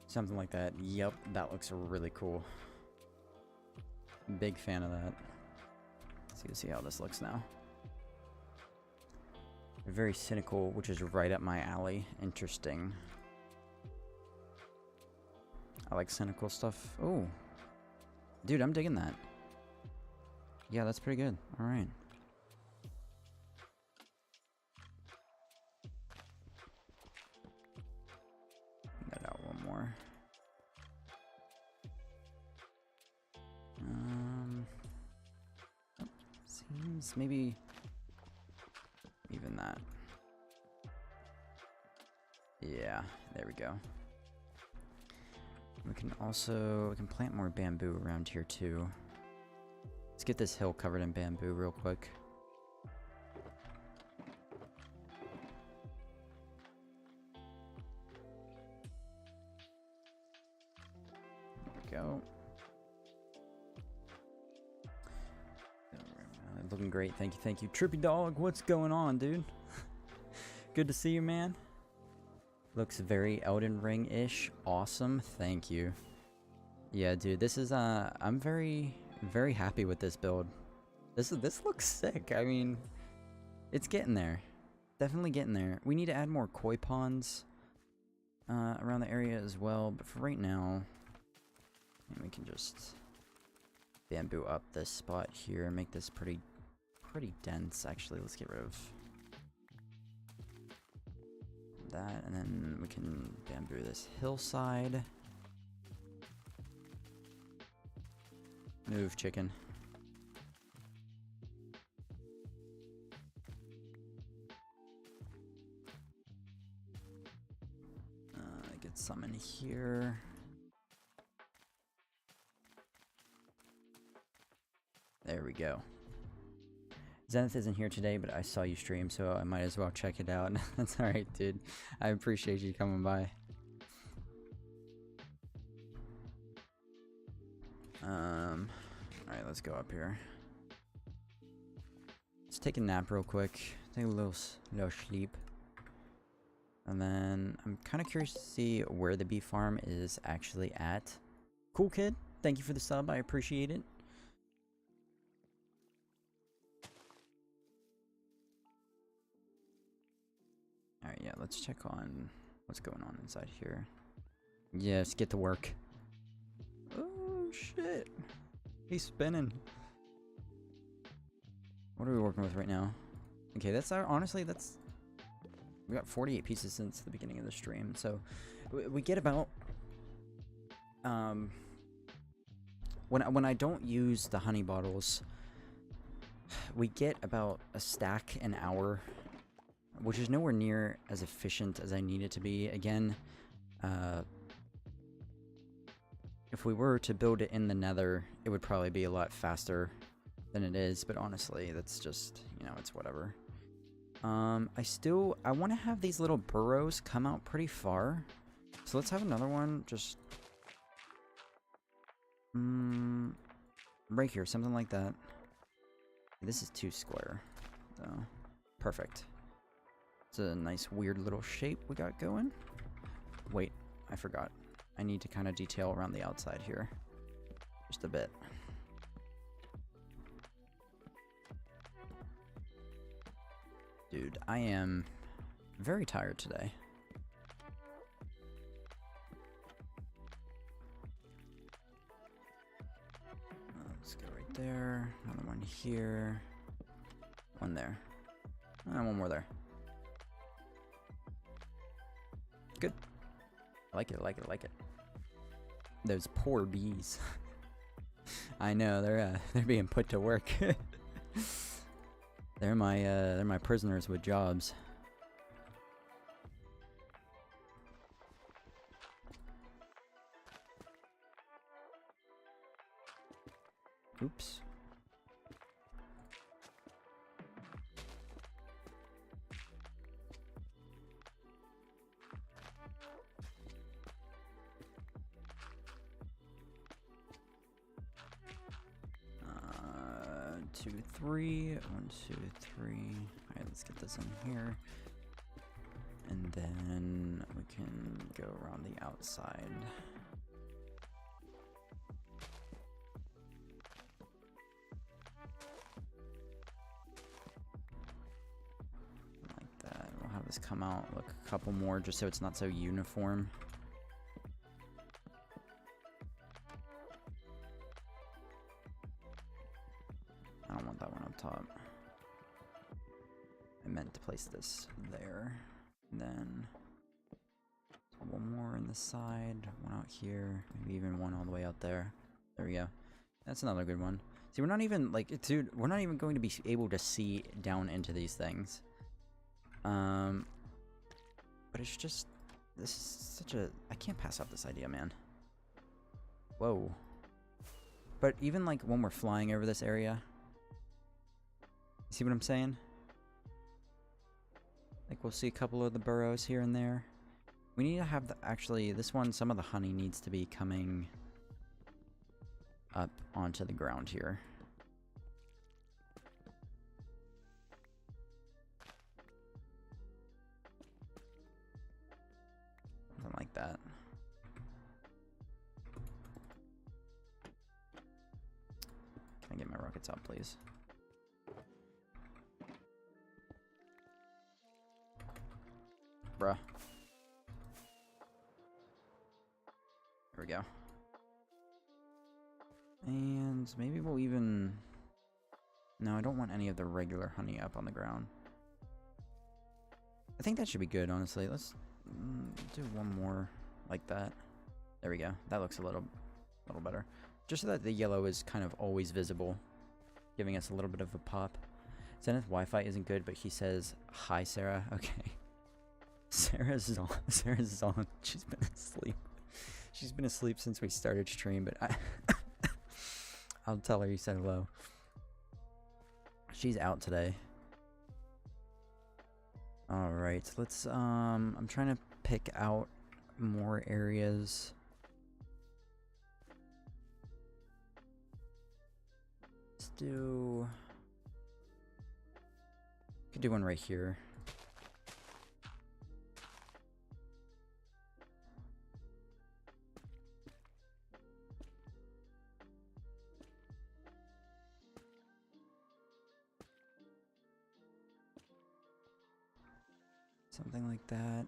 Something like that. Yep, that looks really cool. Big fan of that. Let's see how this looks now. Very cynical, which is right up my alley. Interesting. I like cynical stuff. Oh. Dude, I'm digging that. Yeah, that's pretty good. Alright. That out one more. Seems maybe even that. Yeah, there we go. We can plant more bamboo around here too. Let's get this hill covered in bamboo real quick. There we go. Looking great, thank you. Trippy Dog, what's going on, dude? Good to see you, man. Looks very Elden Ring-ish. Awesome, thank you. Yeah, dude, this is, I'm very happy with this build. This looks sick. I mean, it's getting there. Definitely getting there. We need to add more koi ponds around the area as well, but for right now, we can just bamboo up this spot here and make this pretty dense. Actually, let's get rid of that, and then we can bamboo this hillside. Move, chicken. Get some in here. There we go. Zenith isn't here today, but I saw you stream, so I might as well check it out. That's alright, dude. I appreciate you coming by. Alright, let's go up here. Let's take a nap real quick. Take a little sleep. And then I'm kind of curious to see where the bee farm is actually at. Cool kid, thank you for the sub, I appreciate it. Alright, yeah, let's check on what's going on inside here. Yes, get to work. Oh, shit. He's spinning. What are we working with right now? Okay, that's our, honestly, that's... We got 48 pieces since the beginning of the stream, so we get about... When I don't use the honey bottles, we get about a stack an hour, which is nowhere near as efficient as I need it to be. Again, if we were to build it in the nether, it would probably be a lot faster than it is, but honestly, that's just, you know, it's whatever. I want to have these little burrows come out pretty far. So let's have another one just... right here, something like that. This is too square, so perfect. It's a nice weird little shape we got going. Wait, I forgot. I need to kind of detail around the outside here. Just a bit. Dude, I am very tired today. Let's go right there. Another one here. One there. And one more there. Good. I like it, I like it, I like it. Those poor bees. I know, they're being put to work. They're my prisoners with jobs. Oops. 2, 3. 1, 2, 3. Alright, let's get this in here. And then we can go around the outside. Like that. We'll have this come out, look, a couple more just so it's not so uniform. I don't want that one up top. I meant to place this there. And then one more in the side, one out here, maybe even one all the way out there. There we go. That's another good one. See, we're not even, like, dude, we're not even going to be able to see down into these things. But it's just, this is such a, I can't pass up this idea, man. Whoa. But even, like, when we're flying over this area, see what I'm saying? Like, we'll see a couple of the burrows here and there. We need to have the, actually, this one, some of the honey needs to be coming up onto the ground here. Something like that. Can I get my rockets out, please? Bruh. There we go. And maybe we'll even... No, I don't want any of the regular honey up on the ground. I think that should be good, honestly. Let's do one more like that. There we go. That looks a little better. Just so that the yellow is kind of always visible, giving us a little bit of a pop. Zenith Wi-Fi isn't good, but he says, hi, Sarah. Okay. Sarah's on. She's been asleep. She's been asleep since we started stream, but I'll tell her you said hello. She's out today. Alright, let's, I'm trying to pick out more areas. Let's do... Could do one right here. Something like that.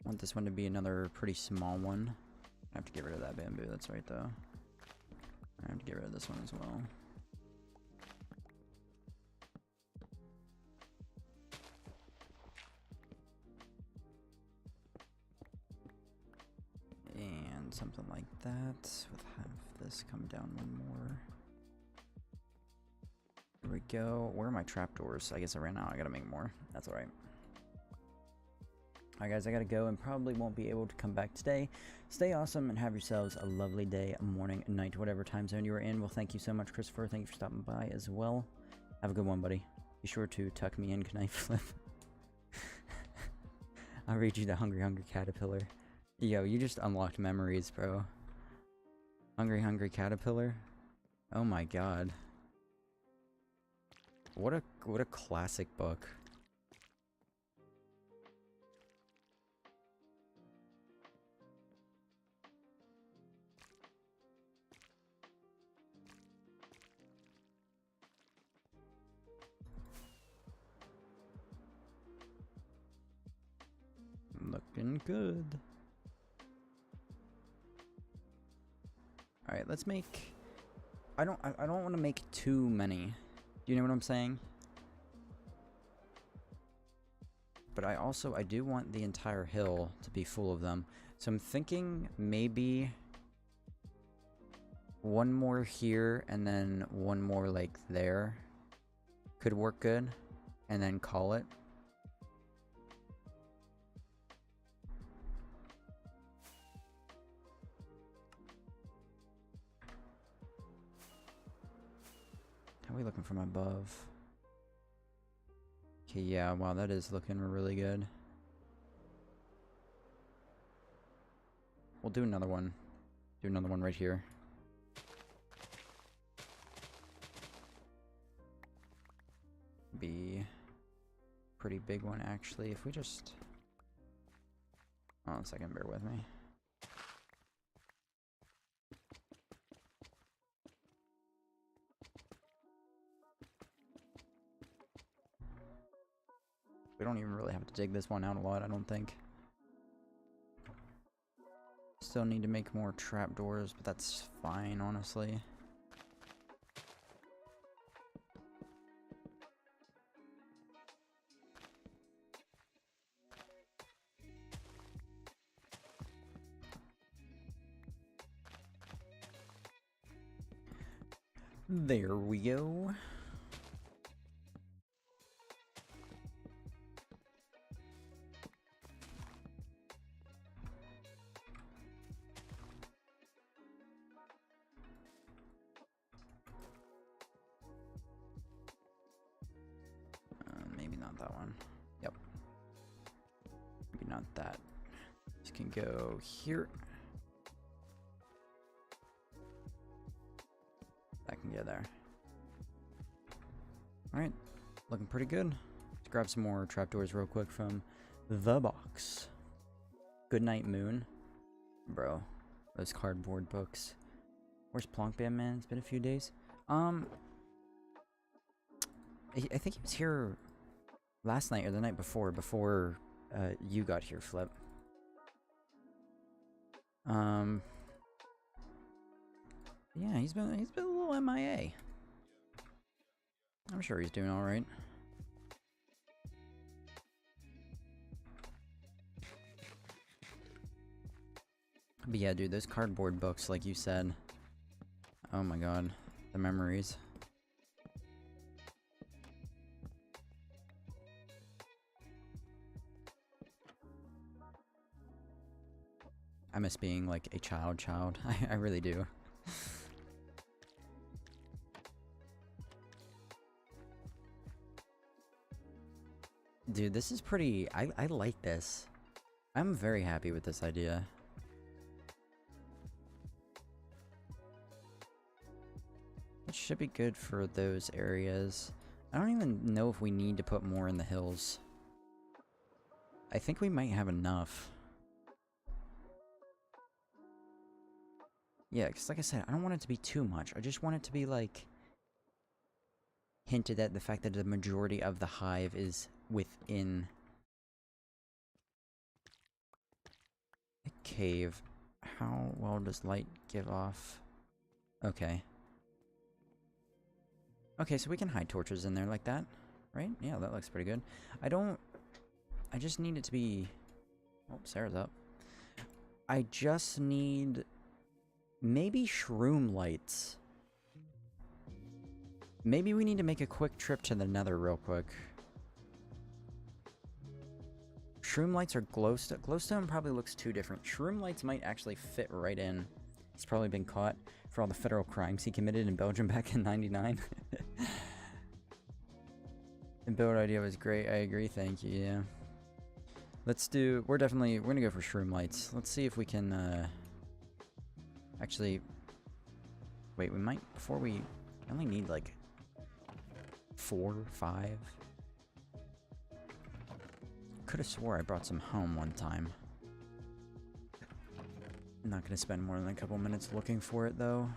I want this one to be another pretty small one. I have to get rid of that bamboo, that's right though. I have to get rid of this one as well. And something like that. With have this come down one more. There we go. Where are my trapdoors? I guess I ran out. I gotta make more. That's alright. Alright guys, I gotta go and probably won't be able to come back today. Stay awesome and have yourselves a lovely day, morning, night, whatever time zone you are in. Well, thank you so much, Christopher. Thank you for stopping by as well. Have a good one, buddy. Be sure to tuck me in, knife flip. I'll read you the Hungry Hungry Caterpillar. Yo, you just unlocked memories, bro. Hungry Hungry Caterpillar? Oh my god. What a classic book. Looking good. Alright, let's make... I don't want to make too many. Do you know what I'm saying? But I do want the entire hill to be full of them. So I'm thinking maybe one more here and then one more like there could work good, and then call it. How are we looking from above? Okay, yeah, wow, that is looking really good. We'll do another one. Do another one right here. be a pretty big one, actually. If we just... Hold on a second, bear with me. We don't even really have to dig this one out a lot, I don't think. Still need to make more trapdoors, but that's fine, honestly. There we go. Maybe not that one. Yep. Maybe not that. This can go here. That can go there. Alright. Looking pretty good. Let's grab some more trapdoors real quick from the box. Goodnight Moon. Bro. Those cardboard books. Where's Plonkbam, man? It's been a few days. I think he was here last night or the night before you got here, Flip. Yeah, he's been a little MIA. I'm sure he's doing all right. But yeah, dude, those cardboard books, like you said. Oh my god, the memories. I miss being like a child. I really do. Dude, this is pretty... I like this. I'm very happy with this idea. It should be good for those areas. I don't even know if we need to put more in the hills. I think we might have enough. Yeah, because like I said, I don't want it to be too much. I just want it to be like... hinted at the fact that the majority of the hive is within a cave. How well does light give off? Okay. Okay, so we can hide torches in there like that, right? Yeah, that looks pretty good. I just need it to be... Oh, Sarah's up. I just need... maybe shroom lights. Maybe we need to make a quick trip to the nether real quick. Shroom lights or glowstone? Glowstone probably looks too different. Shroom lights might actually fit right in. He's probably been caught for all the federal crimes he committed in Belgium back in '99. The build idea was great. I agree. Thank you. Yeah. Let's do... we're gonna go for shroom lights. Let's see if we can, actually... wait, we might... before we... I only need, like... 4, 5. Could have swore I brought some home one time. I'm not gonna spend more than a couple minutes looking for it though.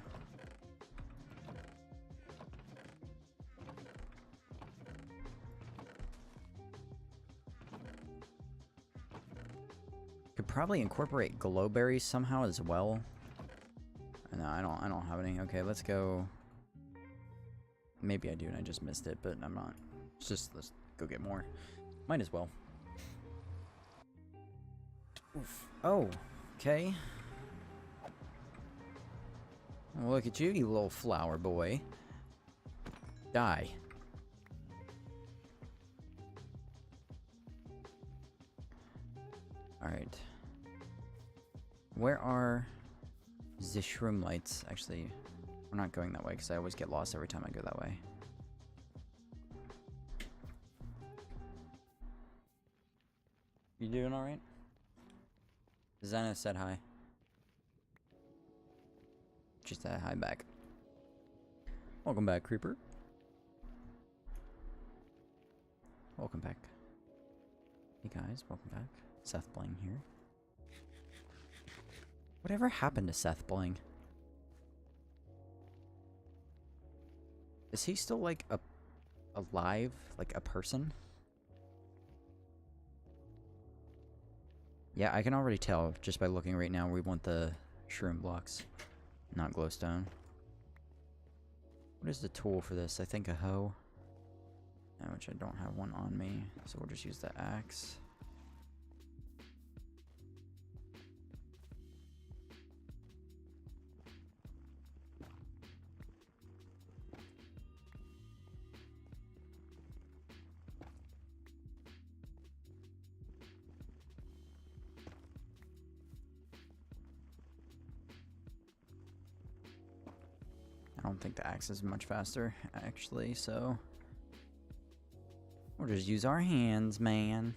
Could probably incorporate glowberries somehow as well. No, I don't have any. Okay, let's go. Maybe I do and I just missed it, but I'm not. Let's go get more. Might as well. Oof. Oh, okay. Well, look at you, you little flower boy. Die. Alright. Where are the shroom lights? Actually, we're not going that way because I always get lost every time I go that way. You doing alright? Zana said hi. Just said hi back. Welcome back, Creeper. welcome back. Hey guys, welcome back. Seth Bling here. Whatever happened to Seth Bling? Is he still like alive, like a person? Yeah, I can already tell just by looking right now. We want the shroom blocks, not glowstone. What is the tool for this? I think a hoe. Which I don't have one on me, so we'll just use the axe. I don't think the axe is much faster, actually, so we'll just use our hands, man.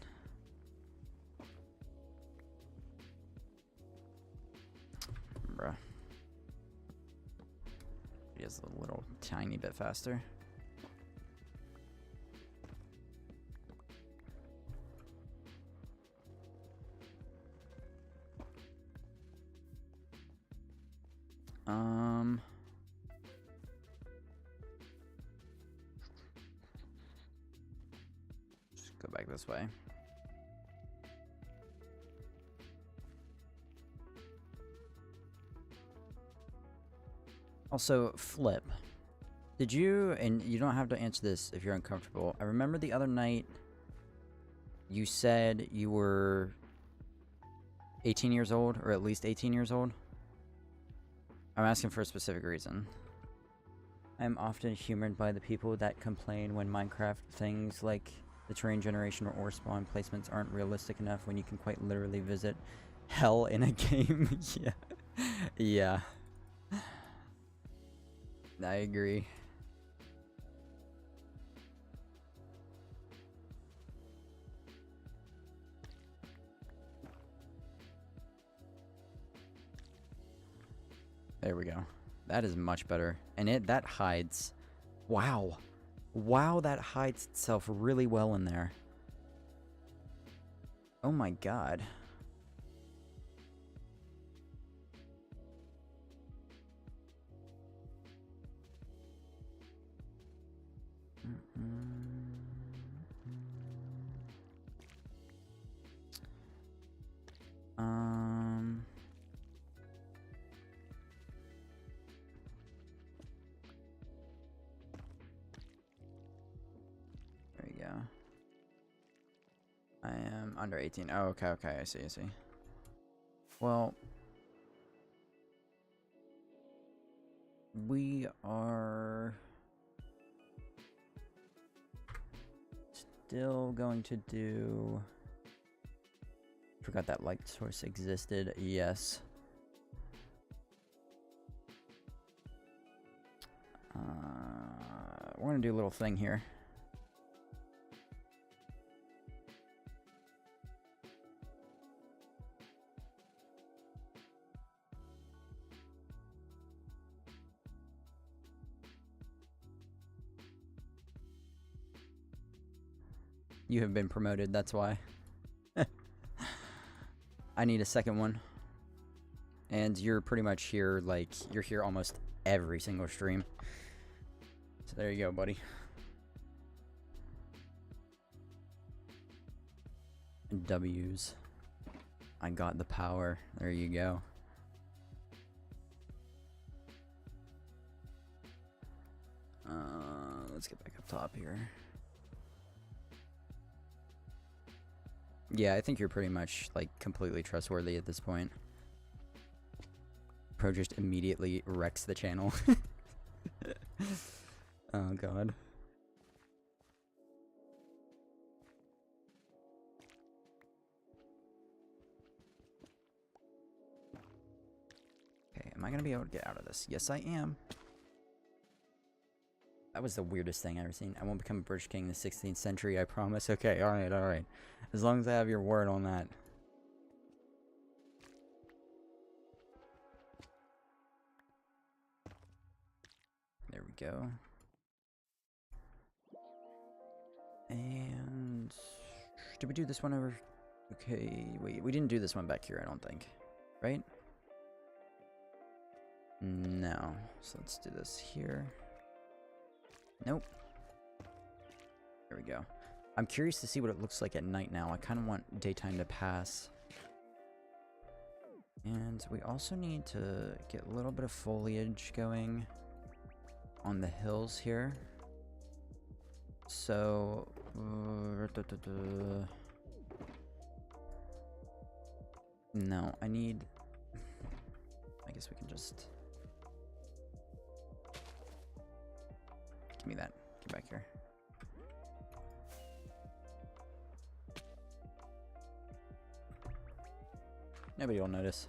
Bruh. He is a little tiny bit faster. Go back this way. Also, Flip. Did you, and you don't have to answer this if you're uncomfortable. I remember the other night you said you were 18 years old, or at least 18 years old. I'm asking for a specific reason. I'm often humored by the people that complain when Minecraft things like the terrain generation or ore spawn placements aren't realistic enough when you can quite literally visit hell in a game. Yeah. I agree. There we go. That is much better. And that hides. Wow. Wow, that hides itself really well in there. Oh my god. There you go. I am under 18. Oh, okay, I see. Well, we are still going to do... Forgot that light source existed. Yes. We're gonna do a little thing here. You have been promoted, that's why. I need a second one. And you're pretty much here, like, you're here almost every single stream. So there you go, buddy. W's. I got the power. There you go. Let's get back up top here. Yeah, I think you're pretty much, like, completely trustworthy at this point. Pro just immediately wrecks the channel. Oh, God. Okay, am I gonna be able to get out of this? Yes, I am. That was the weirdest thing I've ever seen. I won't become a British king in the 16th century, I promise. Okay, alright. As long as I have your word on that. There we go. And Did we do this one over? Okay, wait, we didn't do this one back here, I don't think. Right? No. So let's do this here. Nope. There we go. I'm curious to see what it looks like at night now. I kind of want daytime to pass. And we also need to get a little bit of foliage going on the hills here. So... no, I need... I guess we can just... Give me that. Get back here. Nobody will notice.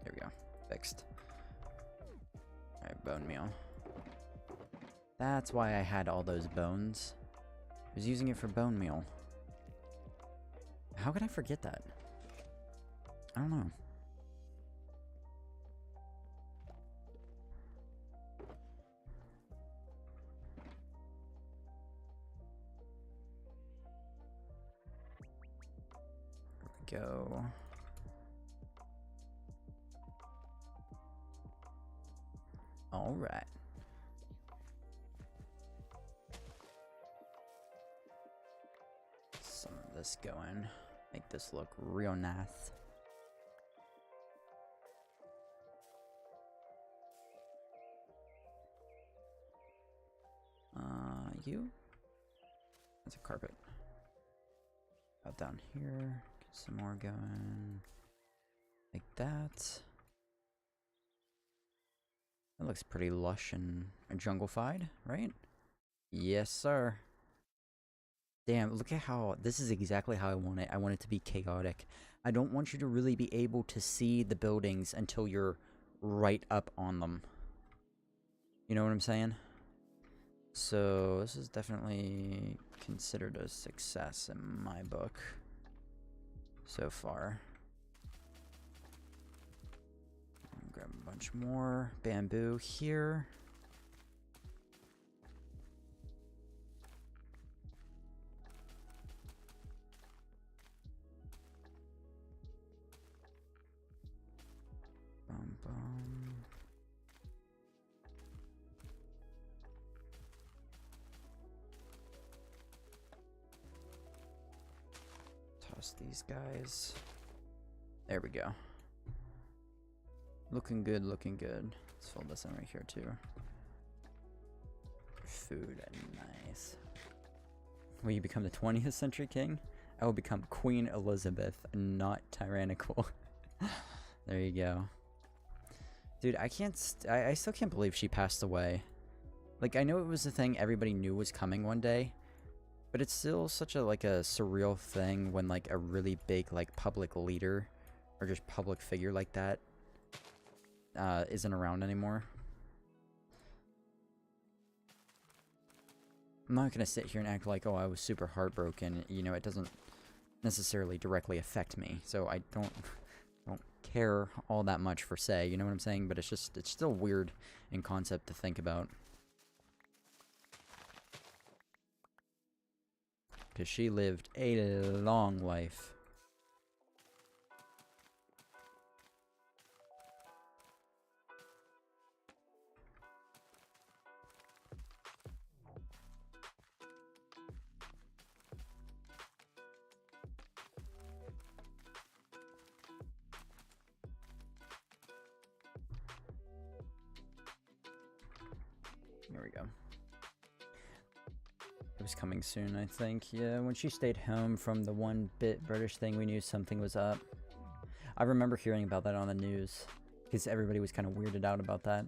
There we go. Fixed. Alright, bone meal. That's why I had all those bones. I was using it for bone meal. How could I forget that? I don't know. There we go. All right. Some of this going. Make this look real nice. You? That's a carpet. Out down here. Get some more going. Like that. That looks pretty lush and jungle-fied, right? Yes, sir. Damn, look at how... This is exactly how I want it. I want it to be chaotic. I don't want you to really be able to see the buildings until you're right up on them. You know what I'm saying? So, this is definitely considered a success in my book. So far. Grab a bunch more bamboo here. Bum, bum. Toss these guys. There we go. Looking good, looking good. Let's fill this in right here too. Food, nice. Will you become the 20th century king? I will become Queen Elizabeth, not tyrannical. There you go. Dude, I still can't believe she passed away. Like, I know it was a thing everybody knew was coming one day, but it's still such a, like, a surreal thing when, like, a really big, like, public leader or just public figure like that isn't around anymore. I'm not gonna sit here and act like, oh, I was super heartbroken. You know, it doesn't necessarily directly affect me, so I don't care all that much for say, you know what I'm saying? But it's still weird in concept to think about. Because she lived a long life. There we go. It was coming soon, I think. Yeah, when she stayed home from the one-bit British thing, we knew something was up. I remember hearing about that on the news, because everybody was kind of weirded out about that.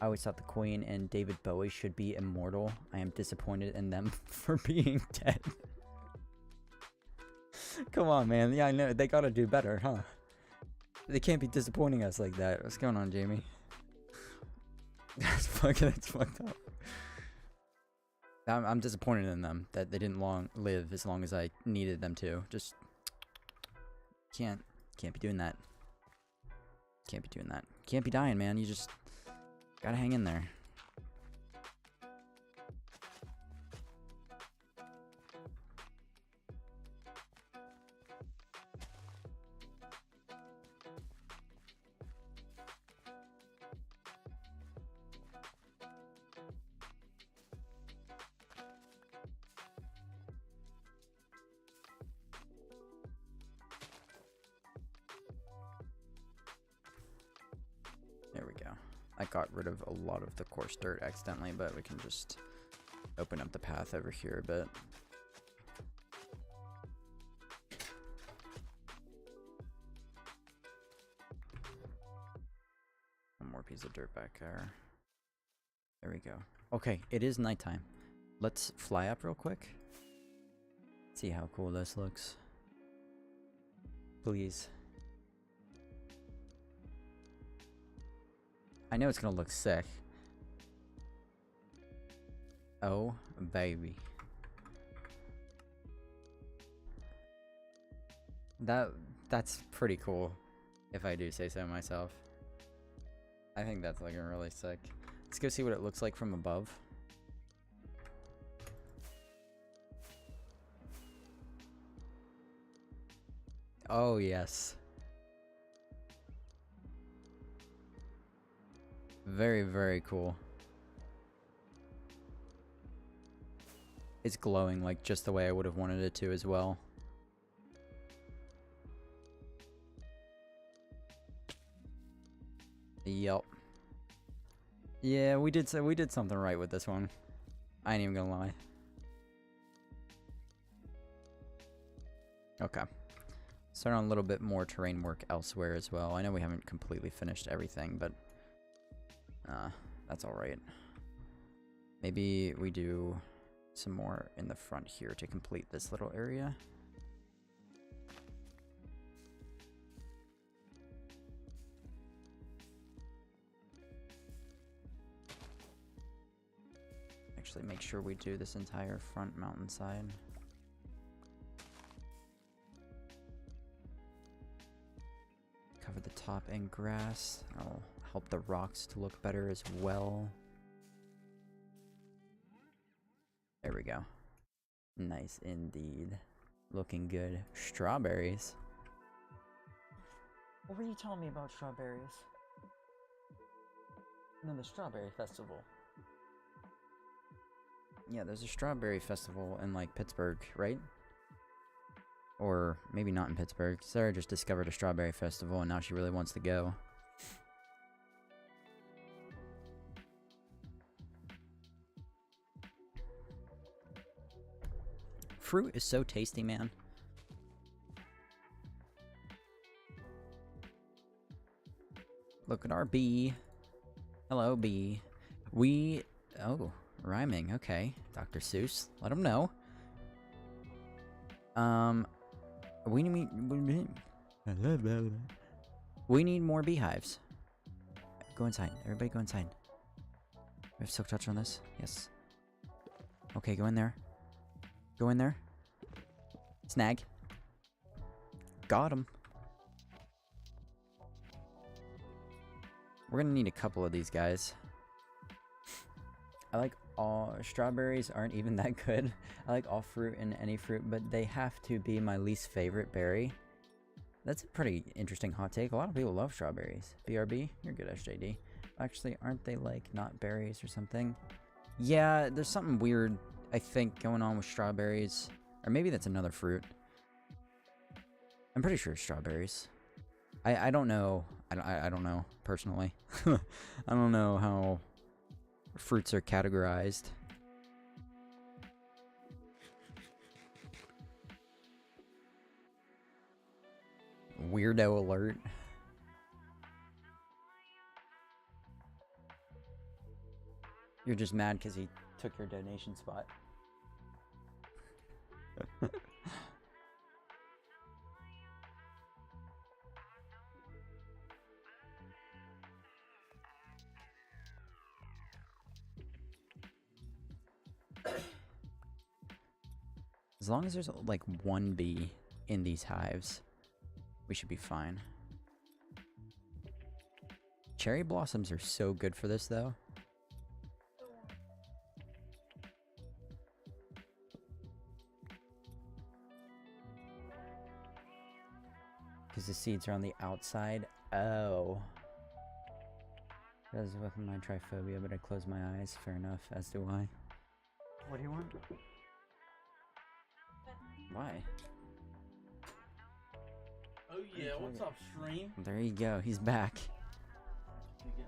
I always thought the Queen and David Bowie should be immortal. I am disappointed in them for being dead. Come on, man. Yeah, I know. They gotta do better, huh? They can't be disappointing us like that. What's going on, Jamie? That's fucked up. I'm disappointed in them that they didn't live as long as I needed them to. Just can't be doing that. Can't be doing that. Can't be dying, man. You just gotta hang in there. There we go. I got rid of a lot of the coarse dirt accidentally, but we can just open up the path over here a bit. One more piece of dirt back there. There we go. Okay, it is nighttime. Let's fly up real quick. See how cool this looks. Please. I know it's gonna look sick. Oh, baby. That's pretty cool, if I do say so myself. I think that's looking really sick. Let's go see what it looks like from above. Oh, yes. Very, very cool. It's glowing like just the way I would have wanted it to as well. Yep. Yeah, we did something right with this one. I ain't even gonna lie. Okay. Start on a little bit more terrain work elsewhere as well. I know we haven't completely finished everything, but that's alright. Maybe we do some more in the front here to complete this little area. Actually, make sure we do this entire front mountainside. Cover the top in grass. That'll help the rocks to look better as well. There we go. Nice indeed. Looking good. Strawberries. What were you telling me about strawberries? No, the strawberry festival. Yeah, there's a strawberry festival in, like, Pittsburgh, right? Or maybe not in Pittsburgh. Sarah just discovered a strawberry festival and now she really wants to go. Fruit is so tasty, man. Look at our bee. Hello, bee. Oh, rhyming. Okay. Dr. Seuss. Let him know. We need more beehives. Go inside. Everybody go inside. We have silk touch on this? Yes. Okay, go in there. Go in there. Snag. Got him. We're gonna need a couple of these guys. I like all strawberries aren't even that good. I like all fruit and any fruit, but they have to be my least favorite berry. That's a pretty interesting hot take. A lot of people love strawberries. BRB, you're good, SJD. Actually, aren't they like not berries or something? Yeah, there's something weird, I think, going on with strawberries. Or maybe that's another fruit. I'm pretty sure it's strawberries. I don't know. I don't know, personally. I don't know how fruits are categorized. Weirdo alert. You're just mad because he took your donation spot. As long as there's like one bee in these hives, we should be fine. Cherry blossoms are so good for this though. Because the seeds are on the outside. Oh. Because with my tryphobia, but I close my eyes. Fair enough, as do I. What do you want? Why? Oh yeah, what's up, stream? There you go, he's back. You get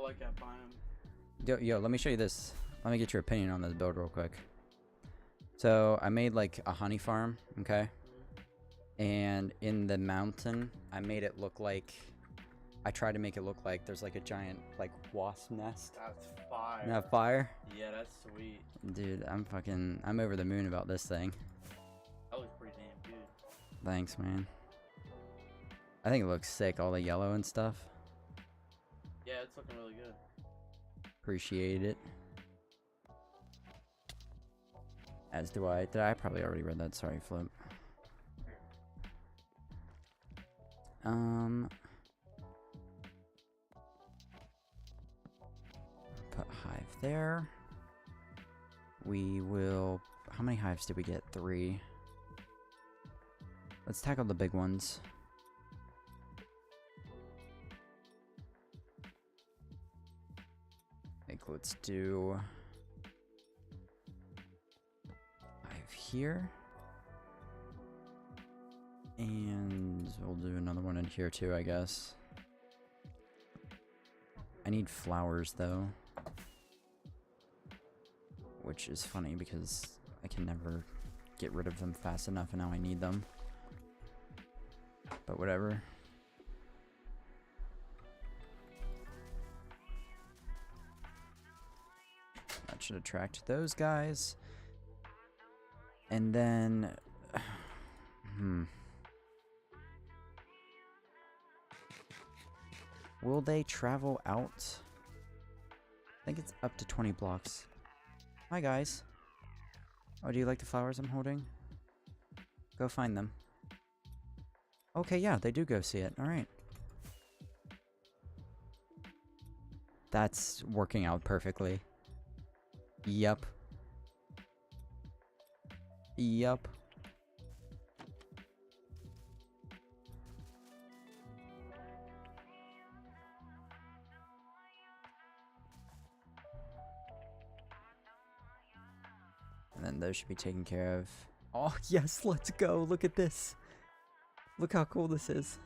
like that biome. Yo, let me show you this. Let me get your opinion on this build real quick. So I made like a honey farm, okay? And in the mountain, I made it look like, I tried to make it look like there's like a giant like wasp nest. That's fire. Isn't that fire? Yeah, that's sweet. Dude, I'm over the moon about this thing. That looks pretty damn good. Thanks, man. I think it looks sick, all the yellow and stuff. Yeah, it's looking really good. Appreciate it. As do I. I probably already read that. Sorry, Flip. Put hive there. We will... How many hives did we get? 3. Let's tackle the big ones. I think let's do... hive here. And we'll do another one in here too, I guess. I need flowers though. Which is funny because I can never get rid of them fast enough and now I need them. But whatever. That should attract those guys. And then... Will they travel out? I think it's up to 20 blocks. Hi, guys. Oh, do you like the flowers I'm holding? Go find them. Okay, yeah, they do go see it. Alright. That's working out perfectly. Yup. Yup. And then those should be taken care of. Oh, yes, let's go. Look at this. Look how cool this is.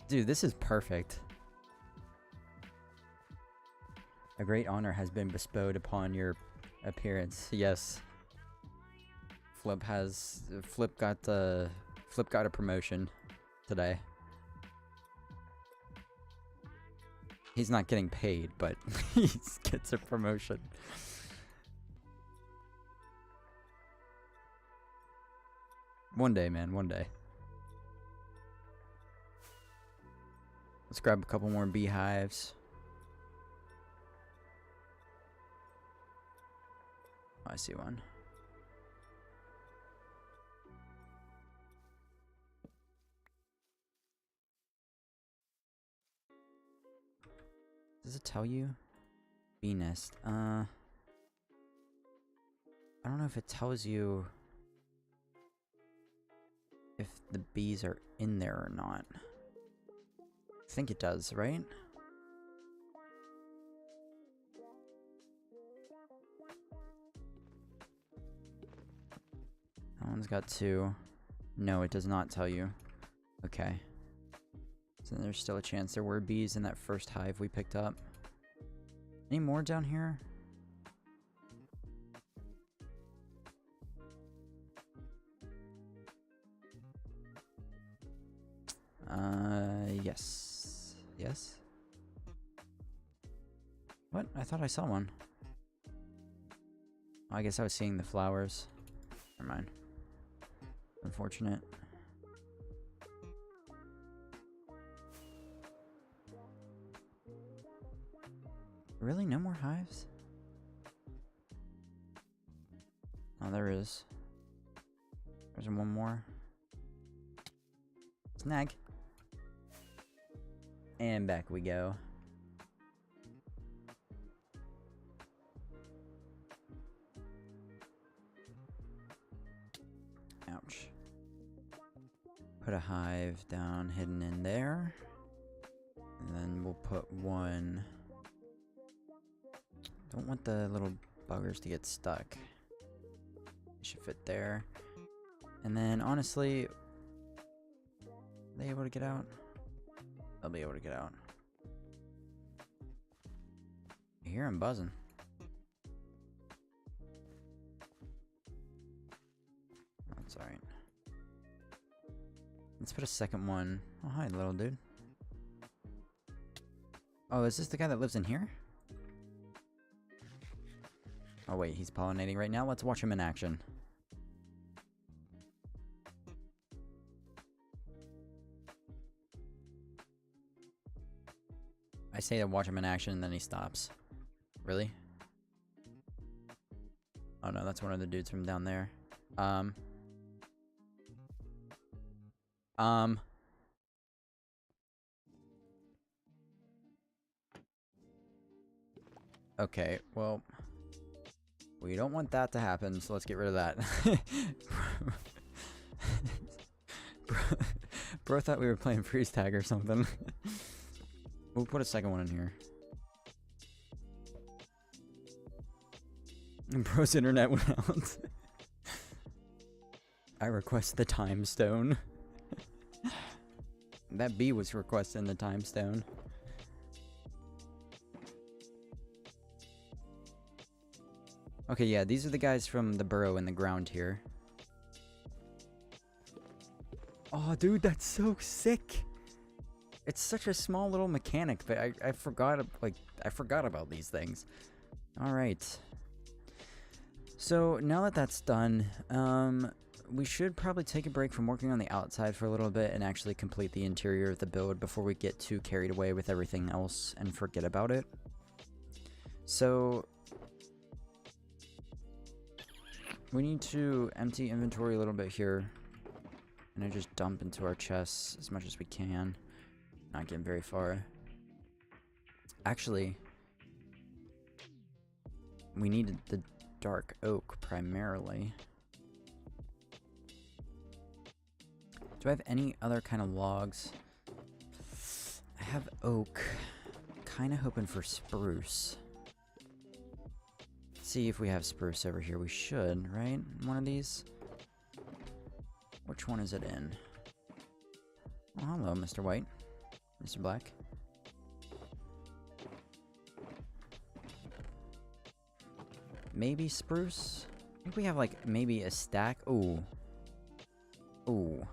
Dude, this is perfect. A great honor has been bestowed upon your appearance. Yes. Flip got a promotion today. He's not getting paid, but he gets a promotion. One day, man, one day. Let's grab a couple more beehives. Oh, I see one. Does it tell you? Bee nest. I don't know if it tells you if the bees are in there or not. I think it does, right? That one's got 2. No, it does not tell you. Okay. So there's still a chance there were bees in that first hive we picked up. Any more down here? Yes. Yes? What? I thought I saw one. I guess I was seeing the flowers. Never mind. Unfortunate. Really? No more hives? Oh, there is. There's one more. Snag. And back we go. Ouch. Put a hive down hidden in there. And then we'll put one... Don't want the little buggers to get stuck. It should fit there. And then honestly, they able to get out? They'll be able to get out. I hear him buzzing. That's alright. Let's put a second one. Oh, hi, little dude. Oh, is this the guy that lives in here? Oh, wait, he's pollinating right now. Let's watch him in action. I say to watch him in action and then he stops. Really? Oh no, that's one of the dudes from down there. Okay, well, we don't want that to happen, so let's get rid of that. Bro thought we were playing freeze tag or something. We'll put a second one in here. Bro's internet went out. I request the time stone. That bee was requesting the time stone. Okay, yeah, these are the guys from the burrow in the ground here. Oh, dude, that's so sick. It's such a small little mechanic, but I forgot, I forgot about these things. All right. So now that that's done, we should probably take a break from working on the outside for a little bit and actually complete the interior of the build before we get too carried away with everything else and forget about it. So we need to empty inventory a little bit here and then just dump into our chests as much as we can. Not getting very far. Actually, we needed the dark oak primarily. Do I have any other kind of logs? I have oak. Kind of hoping for spruce. Let's see if we have spruce over here. We should, right? One of these. Which one is it in? Oh, hello, Mr. White. Mr. Black. Maybe spruce? I think we have like maybe a stack. Ooh. Ooh.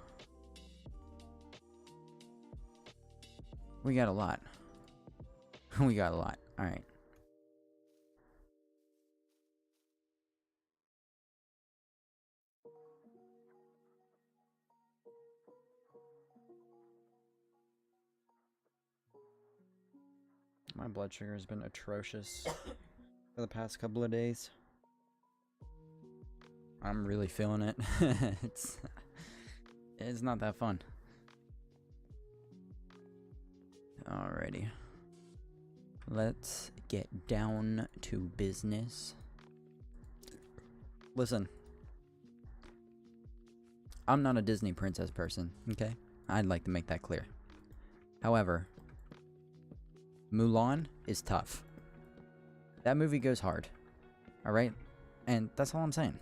We got a lot. We got a lot. Alright. My blood sugar has been atrocious for the past couple of days. I'm really feeling it. It's not that fun. Alrighty. Let's get down to business. Listen. I'm not a Disney princess person, okay? I'd like to make that clear. However, Mulan is tough. That movie goes hard. Alright? And that's all I'm saying.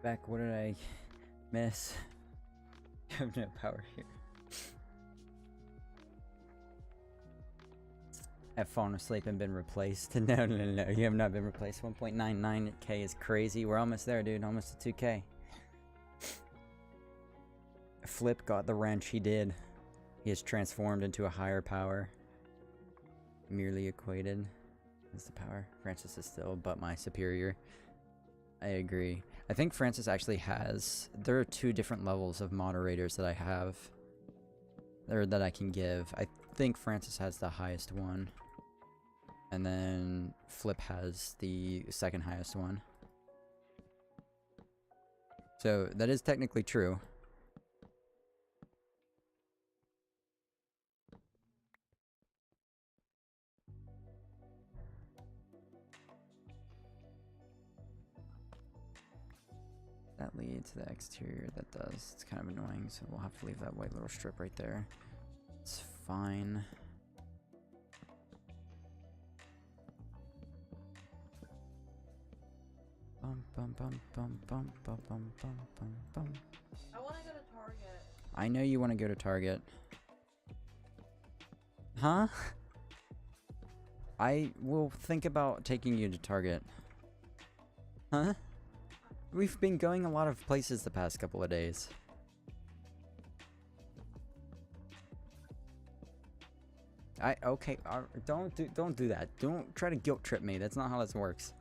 Back, what did I miss? I have no power here. I've fallen asleep and been replaced. No, you have not been replaced. 1.99k is crazy. We're almost there, dude. Almost to 2k. Flip got the wrench. He did. He has transformed into a higher power. Merely equated. Is the power. Francis is still but my superior. I agree. I think Francis actually has... There are 2 different levels of moderators that I have. Or that I can give. I think Francis has the highest one. And then Flip has the second highest one. So that is technically true. That leads to the exterior. That does. It's kind of annoying, so we'll have to leave that white little strip right there. It's fine. Bum bum bum bum bum bum bum bum bum bum. I want to go to Target. I know you want to go to Target. Huh? I will think about taking you to Target. Huh? We've been going a lot of places the past couple of days. Okay, don't do that. Don't try to guilt trip me. That's not how this works.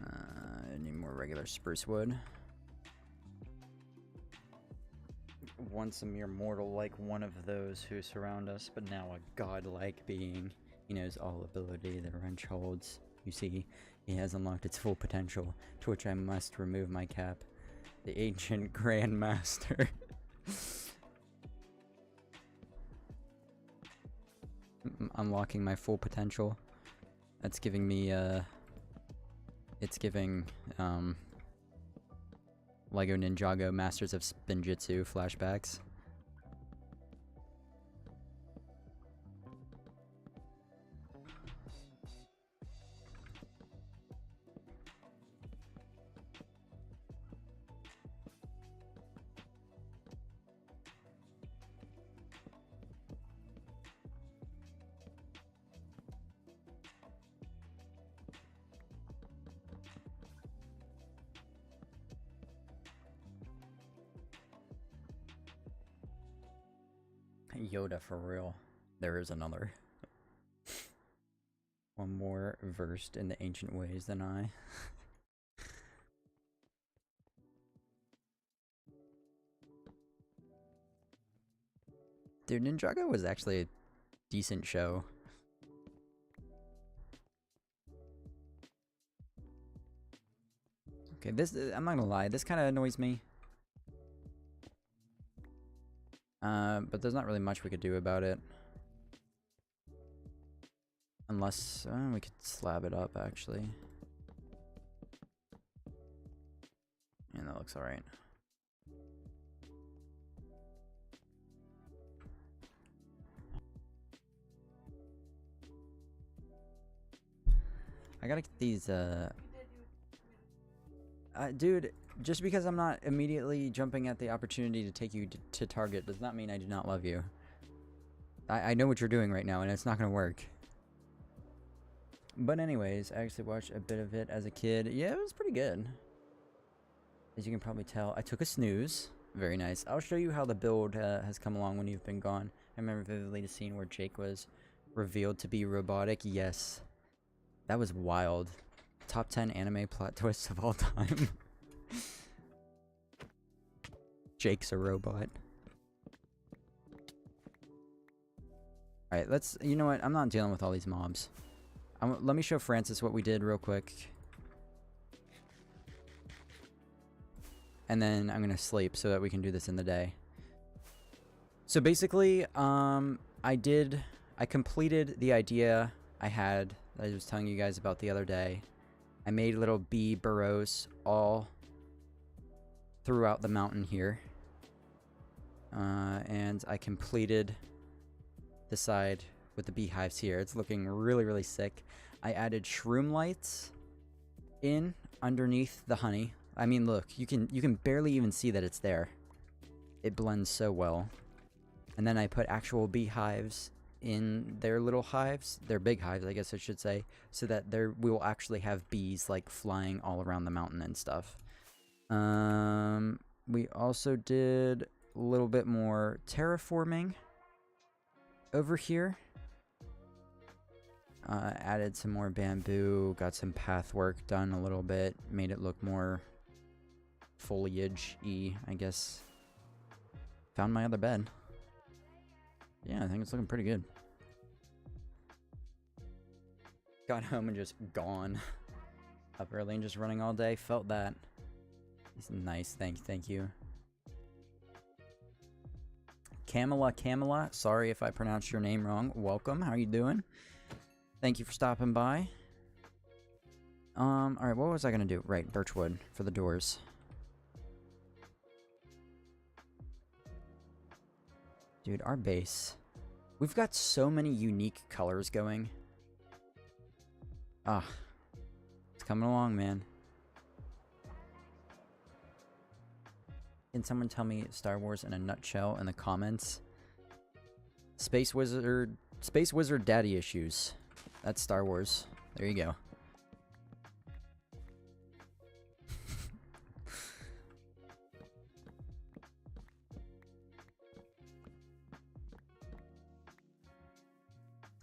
I need more regular spruce wood. Once a mere mortal like one of those who surround us, but now a godlike being. He knows all ability the wrench holds. You see, he has unlocked its full potential, to which I must remove my cap. The ancient Grand Master. Unlocking my full potential. That's giving me, it's giving, Lego Ninjago Masters of Spinjitzu flashbacks. Yoda for real. There is another. One more versed in the ancient ways than I. Dude, Ninjago was actually a decent show. Okay, this, I'm not gonna lie, this kind of annoys me. But there's not really much we could do about it. Unless, we could slab it up, actually. Yeah, that looks alright. I gotta get these, dude, just because I'm not immediately jumping at the opportunity to take you to Target does not mean I do not love you. I know what you're doing right now, and it's not gonna work. But anyways, I actually watched a bit of it as a kid. Yeah, it was pretty good. As you can probably tell, I took a snooze. Very nice. I'll show you how the build has come along when you've been gone. I remember vividly the scene where Jake was revealed to be robotic. Yes. That was wild. Top 10 anime plot twists of all time. Jake's a robot. Alright, let's... You know what? I'm not dealing with all these mobs. Let me show Francis what we did real quick. And then I'm gonna sleep so that we can do this in the day. So basically, I completed the idea I had that I was telling you guys about the other day. I made little bee burrows all throughout the mountain here. And I completed the side with the beehives here. It's looking really, really sick. I added shroom lights in underneath the honey. I mean, look, you can barely even see that it's there. It blends so well. And then I put actual beehives in their little hives, their big hives, I guess I should say, so that we will actually have bees like flying all around the mountain and stuff. We also did a little bit more terraforming over here. Added some more bamboo, got some path work done a little bit, made it look more foliage-y, I guess. Found my other bed. Yeah, I think it's looking pretty good. Got home and just gone. Up early and just running all day. Felt that. It's nice. Thank you. Camilla. Sorry if I pronounced your name wrong. Welcome. How you doing? Thank you for stopping by. Alright, what was I gonna do? Right, birchwood for the doors. Dude, our base. We've got so many unique colors going. Ah. It's coming along, man. Can someone tell me Star Wars in a nutshell in the comments? Space Wizard daddy issues. That's Star Wars. There you go.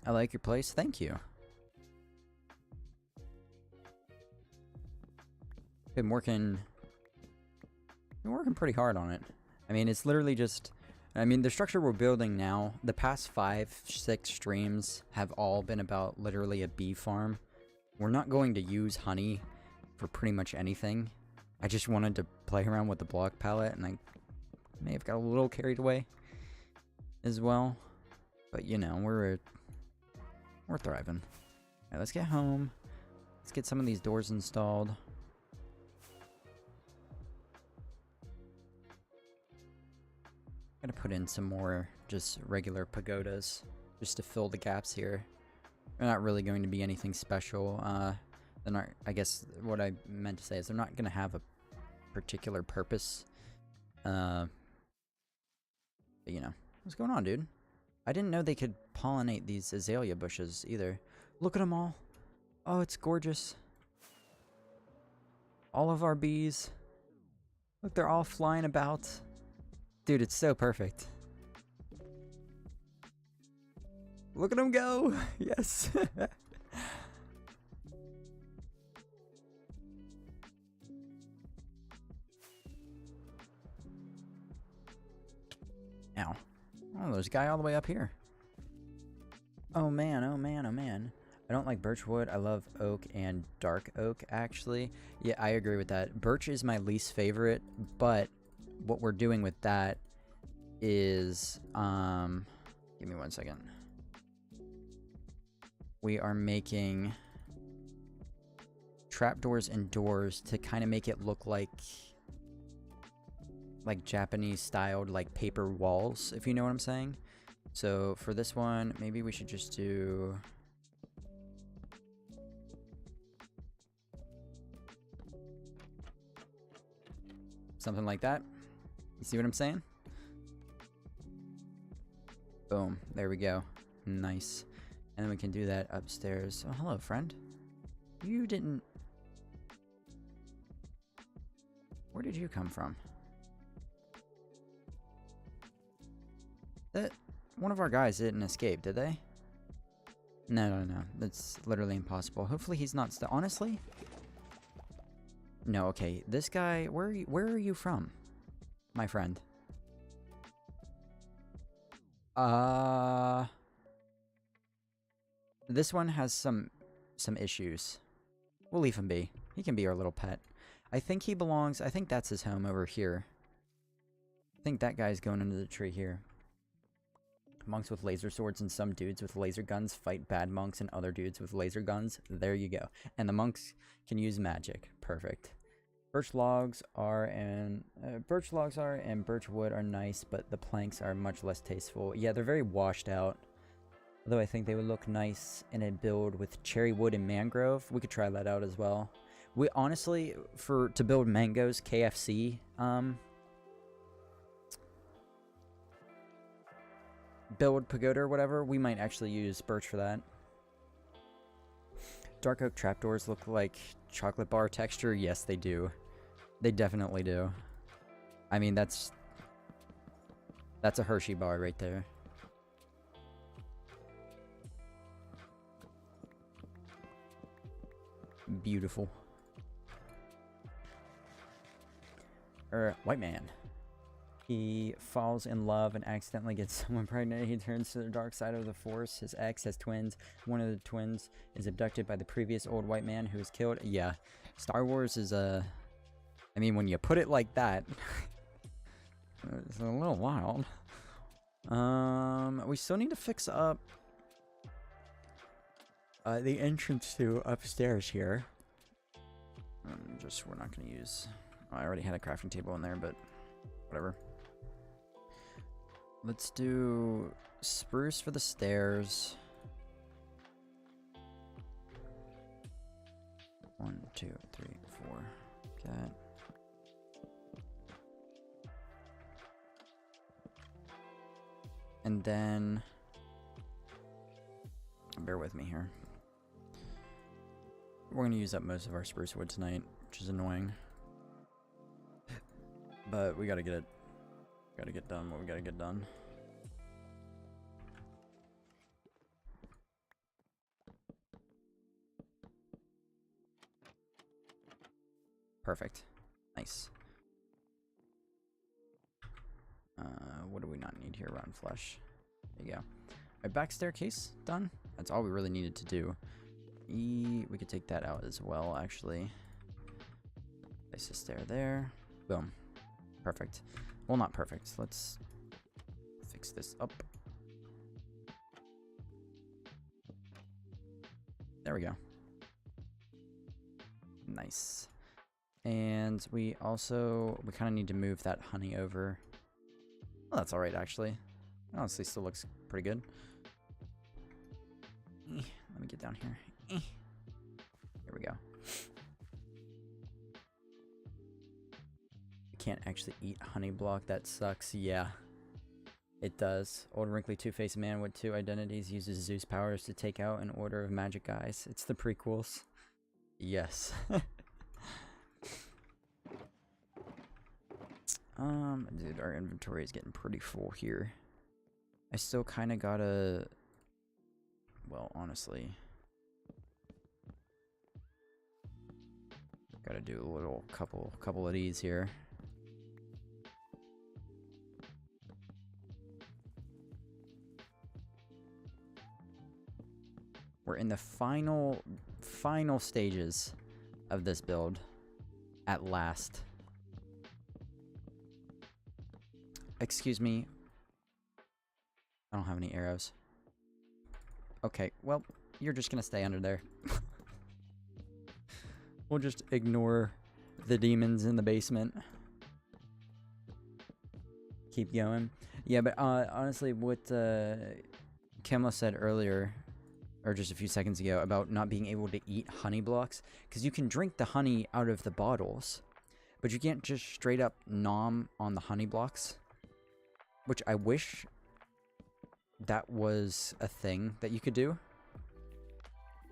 I like your place. Thank you. Been working pretty hard on it. I mean, it's literally just... I mean, the structure we're building now, the past 5-6 streams have all been about literally a bee farm. We're not going to use honey for pretty much anything. I just wanted to play around with the block palette, and I may have got a little carried away as well. But, you know, we're thriving. Alright, let's get home. Let's get some of these doors installed. Gotta put in some more just regular pagodas just to fill the gaps here. They're not really going to be anything special. They're not, I guess what I meant to say is they're not gonna have a particular purpose. But you know, what's going on, dude? I didn't know they could pollinate these azalea bushes either. Look at them all. Oh, it's gorgeous. All of our bees. Look, they're all flying about. Dude, it's so perfect. Look at them go! Yes! Ow. Oh, there's a guy all the way up here. Oh man, oh man, oh man. I don't like birchwood. I love oak and dark oak, actually. Yeah, I agree with that. Birch is my least favorite, but what we're doing with that is, give me one second. We are making trapdoors and doors to kind of make it look like Japanese styled like paper walls, if you know what I'm saying. So for this one, maybe we should just do something like that. You see what I'm saying? Boom. There we go. Nice. And then we can do that upstairs. Oh, hello, friend. You didn't... Where did you come from? That... One of our guys didn't escape, did they? No. That's literally impossible. Hopefully he's not still... Honestly? No, okay. This guy... Where are you from? My friend. This one has some issues. We'll leave him be. He can be our little pet. I think he belongs... I think that's his home over here. I think that guy's going into the tree here. Monks with laser swords and some dudes with laser guns fight bad monks and other dudes with laser guns. There you go. And the monks can use magic. Perfect. Birch logs are and birch wood are nice, but the planks are much less tasteful. Yeah, they're very washed out. Although I think they would look nice in a build with cherry wood and mangrove. We could try that out as well. We honestly, to build mangoes, KFC, build pagoda or whatever, we might actually use birch for that. Dark oak trapdoors look like chocolate bar texture. Yes, they do. They definitely do. I mean, that's a Hershey bar right there. Beautiful. White man. He falls in love and accidentally gets someone pregnant. He turns to the dark side of the force. His ex has twins. One of the twins is abducted by the previous old white man who was killed. Yeah, Star Wars is I mean, when you put it like that, it's a little wild. We still need to fix up the entrance to upstairs here. We're not going to use... I already had a crafting table in there, but whatever. Let's do spruce for the stairs. 1, 2, 3, 4. Okay. And then... bear with me here. We're going to use up most of our spruce wood tonight, which is annoying. But we gotta get done what we gotta get done. Perfect. Nice. What do we not need here? Rotten flesh. There you go. Our back staircase done. That's all we really needed to do. We could take that out as well, actually. Place a stair there. Boom. Perfect. Well, not perfect. Let's fix this up. There we go. Nice. And we kind of need to move that honey over. Well, that's alright, actually. It honestly still looks pretty good. Let me get down here. Here we go. Can't actually eat honey block. That sucks. Yeah, it does. Old wrinkly two-faced man with two identities uses Zeus powers to take out an order of magic guys. It's the prequels. Yes. Dude, our inventory is getting pretty full here. I still kind of gotta... Well, honestly... Gotta do a little couple of these here. We're in the final stages of this build. At last. Excuse me. I don't have any arrows. Okay, well, you're just gonna stay under there. We'll just ignore the demons in the basement. Keep going. Yeah, but honestly, what Kimla said earlier, or just a few seconds ago, about not being able to eat honey blocks, because you can drink the honey out of the bottles, but you can't just straight up nom on the honey blocks, which I wish that was a thing that you could do.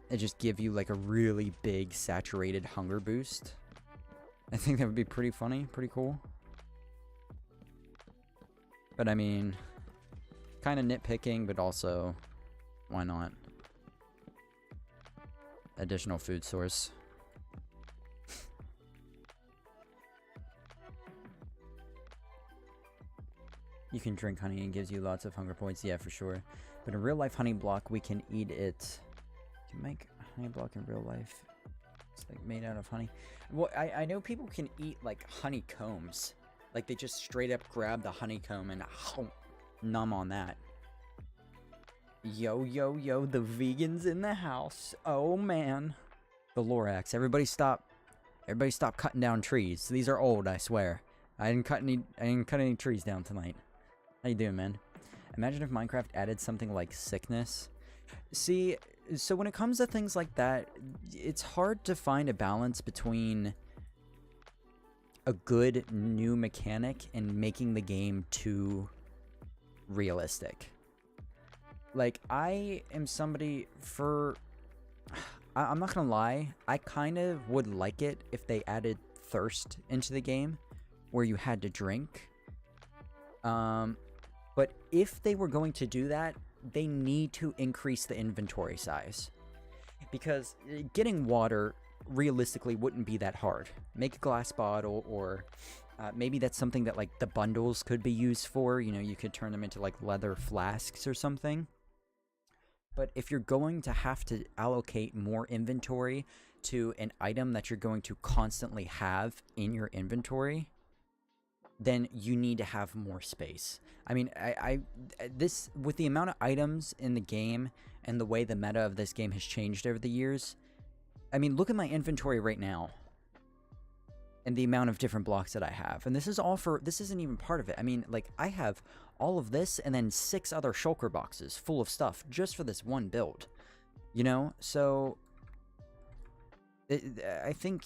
It just give you like a really big saturated hunger boost. I think that would be pretty funny, pretty cool. But I mean, kind of nitpicking, but also, why not? Additional food source. You can drink honey and it gives you lots of hunger points, yeah, for sure. But in real life honey block, we can eat it. You can make honey block in real life. It's like made out of honey. Well, I know people can eat like honeycombs. Like they just straight up grab the honeycomb and numb on that. Yo, yo, yo, the vegans in the house. Oh man. The Lorax. Everybody stop cutting down trees. These are old, I swear. I didn't cut any trees down tonight. How you doing, man? Imagine if Minecraft added something like sickness. See, so when it comes to things like that, it's hard to find a balance between a good new mechanic and making the game too realistic. Like, I am somebody for... I'm not gonna lie, I kind of would like it if they added thirst into the game, where you had to drink. But if they were going to do that, they need to increase the inventory size. Because getting water, realistically, wouldn't be that hard. Make a glass bottle, or maybe that's something that, like, the bundles could be used for. You know, you could turn them into, like, leather flasks or something. But if you're going to have to allocate more inventory to an item that you're going to constantly have in your inventory, then you need to have more space. I mean, this, with the amount of items in the game and the way the meta of this game has changed over the years, I mean, look at my inventory right now and the amount of different blocks that I have. And this is all for, this isn't even part of it. I mean, like, I have all of this and then 6 other shulker boxes full of stuff just for this one build, you know? So I think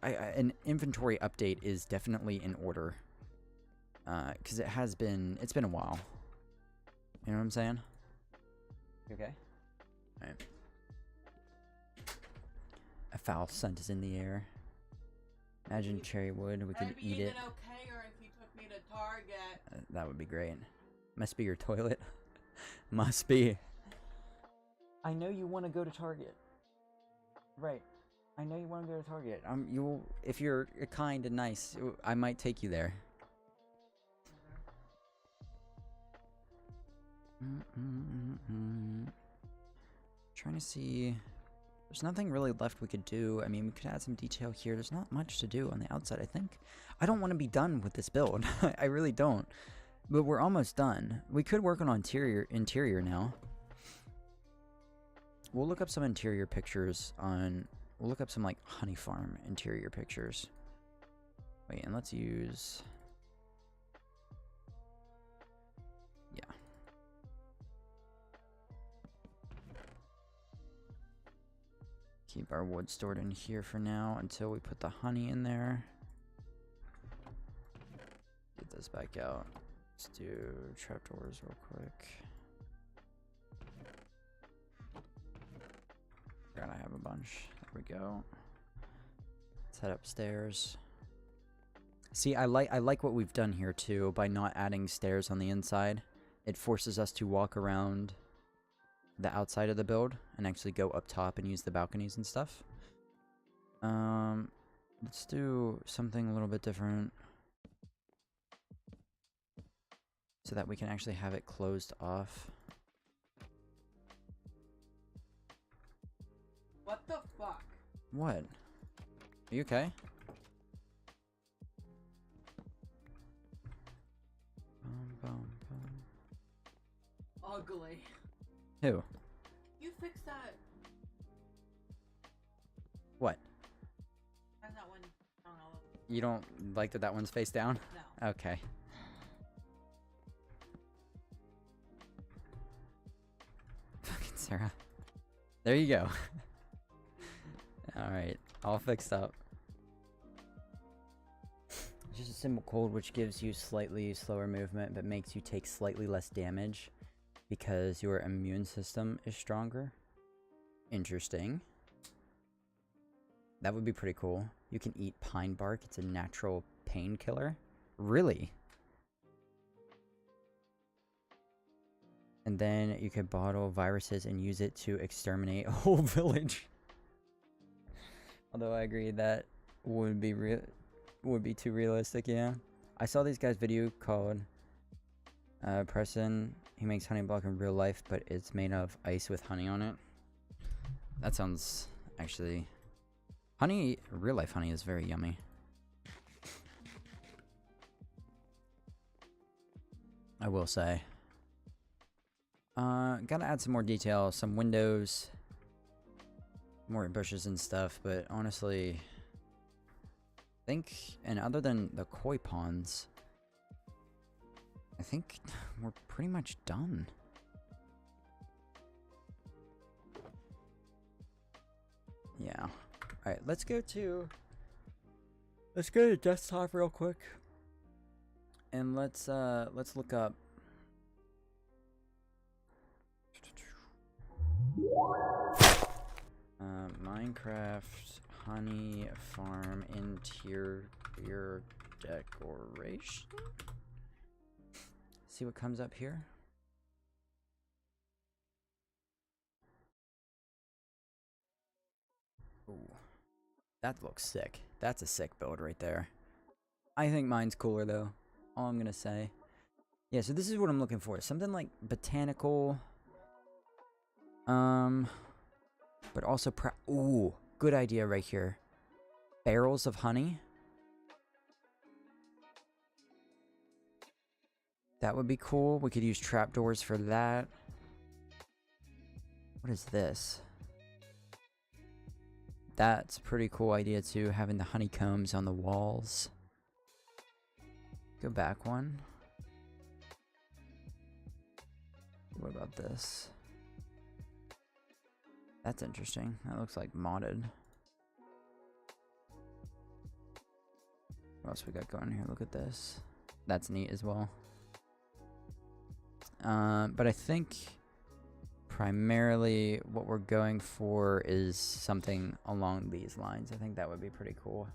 an inventory update is definitely in order, because it's been a while. You know what I'm saying? You okay? All right. A foul scent is in the air. Imagine cherry wood, we could eat it. Okay, or if you took me to Target. That would be great. Must be your toilet. Must be. I know you want to go to Target. Right. I know you want to go to Target. If you're kind and nice, I might take you there. Trying to see. There's nothing really left we could do. I mean, we could add some detail here. There's not much to do on the outside, I think. I don't want to be done with this build. I really don't. But we're almost done. We could work on interior now. We'll look up some interior pictures on... We'll look up some, like, honey farm interior pictures. Wait, and let's use... Yeah. Keep our wood stored in here for now until we put the honey in there. Get this back out. Let's do trapdoors real quick. Gotta have a bunch. There we go. Let's head upstairs. See, I like what we've done here too by not adding stairs on the inside. It forces us to walk around the outside of the build and actually go up top and use the balconies and stuff. Let's do something a little bit different so that we can actually have it closed off. What the fuck? What? Are you okay? Ugly. Who? You fixed that. What? How's that one? I don't know. You don't like that one's face down? No. Okay. Fucking Sarah. There you go. Alright, all fixed up. Just a simple cold which gives you slightly slower movement but makes you take slightly less damage because your immune system is stronger. Interesting. That would be pretty cool. You can eat pine bark. It's a natural painkiller. Really? And then you could bottle viruses and use it to exterminate a whole village. Although I agree that would be too realistic, yeah. I saw this guy's video called Preston. He makes honey block in real life, but it's made of ice with honey on it. That sounds actually... Honey, real life honey is very yummy. I will say. Gotta add some more detail, some windows, more bushes and stuff, but honestly, I think, and other than the koi ponds, I think we're pretty much done. Yeah. Alright, let's go to desktop real quick. And let's look up Minecraft honey farm interior decoration. See what comes up here. Ooh, that looks sick. That's a sick build right there. I think mine's cooler though. All I'm gonna say. Yeah, so this is what I'm looking for. Something like botanical. But also ooh, good idea right here. Barrels of honey. That would be cool. We could use trapdoors for that. What is this? That's a pretty cool idea too, having the honeycombs on the walls. Go back one. What about this? That's interesting. That looks like modded. What else we got going here? Look at this. That's neat as well. But I think primarily what we're going for is something along these lines. I think that would be pretty cool.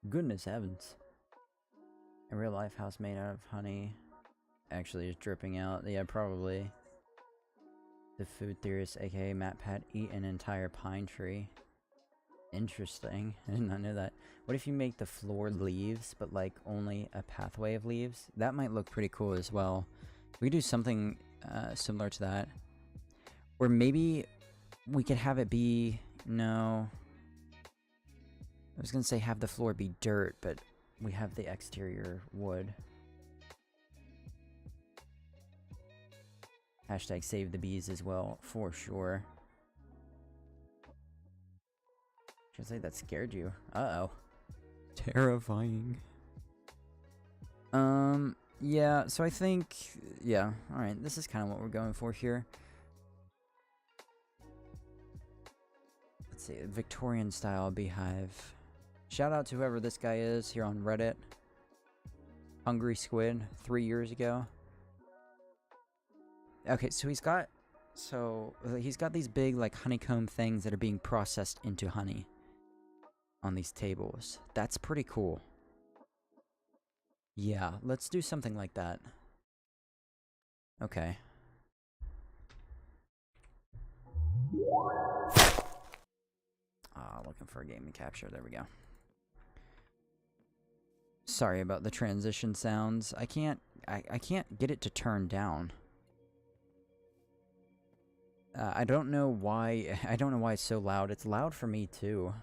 Goodness heavens. A real life house made out of honey actually is dripping out. Yeah, probably. The food theorist, aka MatPat, eat an entire pine tree. Interesting. I did not know that. What if you make the floor leaves, but like only a pathway of leaves? That might look pretty cool as well. We could do something similar to that. Or maybe we could have it be... No. I was gonna say have the floor be dirt, but we have the exterior wood. Hashtag save the bees as well, for sure. Translate that scared you. Uh-oh. Terrifying. Yeah, so I think... Yeah, alright, this is kind of what we're going for here. Let's see, Victorian style beehive. Shout out to whoever this guy is here on Reddit. Hungry Squid, 3 years ago. Okay, so he's got these big like honeycomb things that are being processed into honey on these tables. That's pretty cool. Yeah, let's do something like that. Okay. Looking for a game to capture. There we go. Sorry about the transition sounds. I can't get it to turn down. I don't know why. I don't know why it's so loud. It's loud for me too.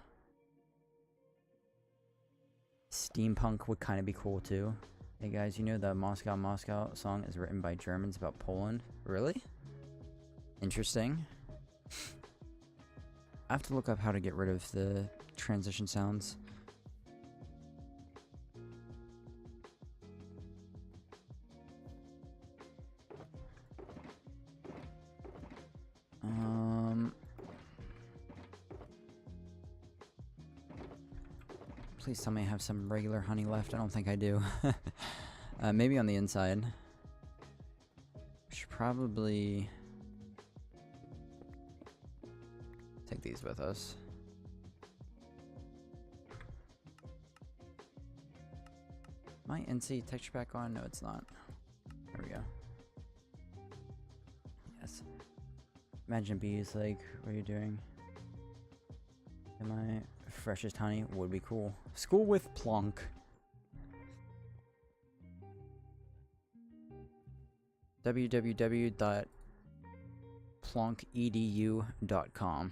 Steampunk would kind of be cool too. Hey guys, you know the Moscow Moscow song is written by Germans about Poland? Really? Interesting. I have to look up how to get rid of the transition sounds. Please tell me I have some regular honey left. I don't think I do. Maybe on the inside. Should probably take these with us. My Incy texture pack on? No, it's not. There we go. Yes. Imagine bees, like, what are you doing? Am I freshest honey? Would be cool. School with Plonk. www.plonkedu.com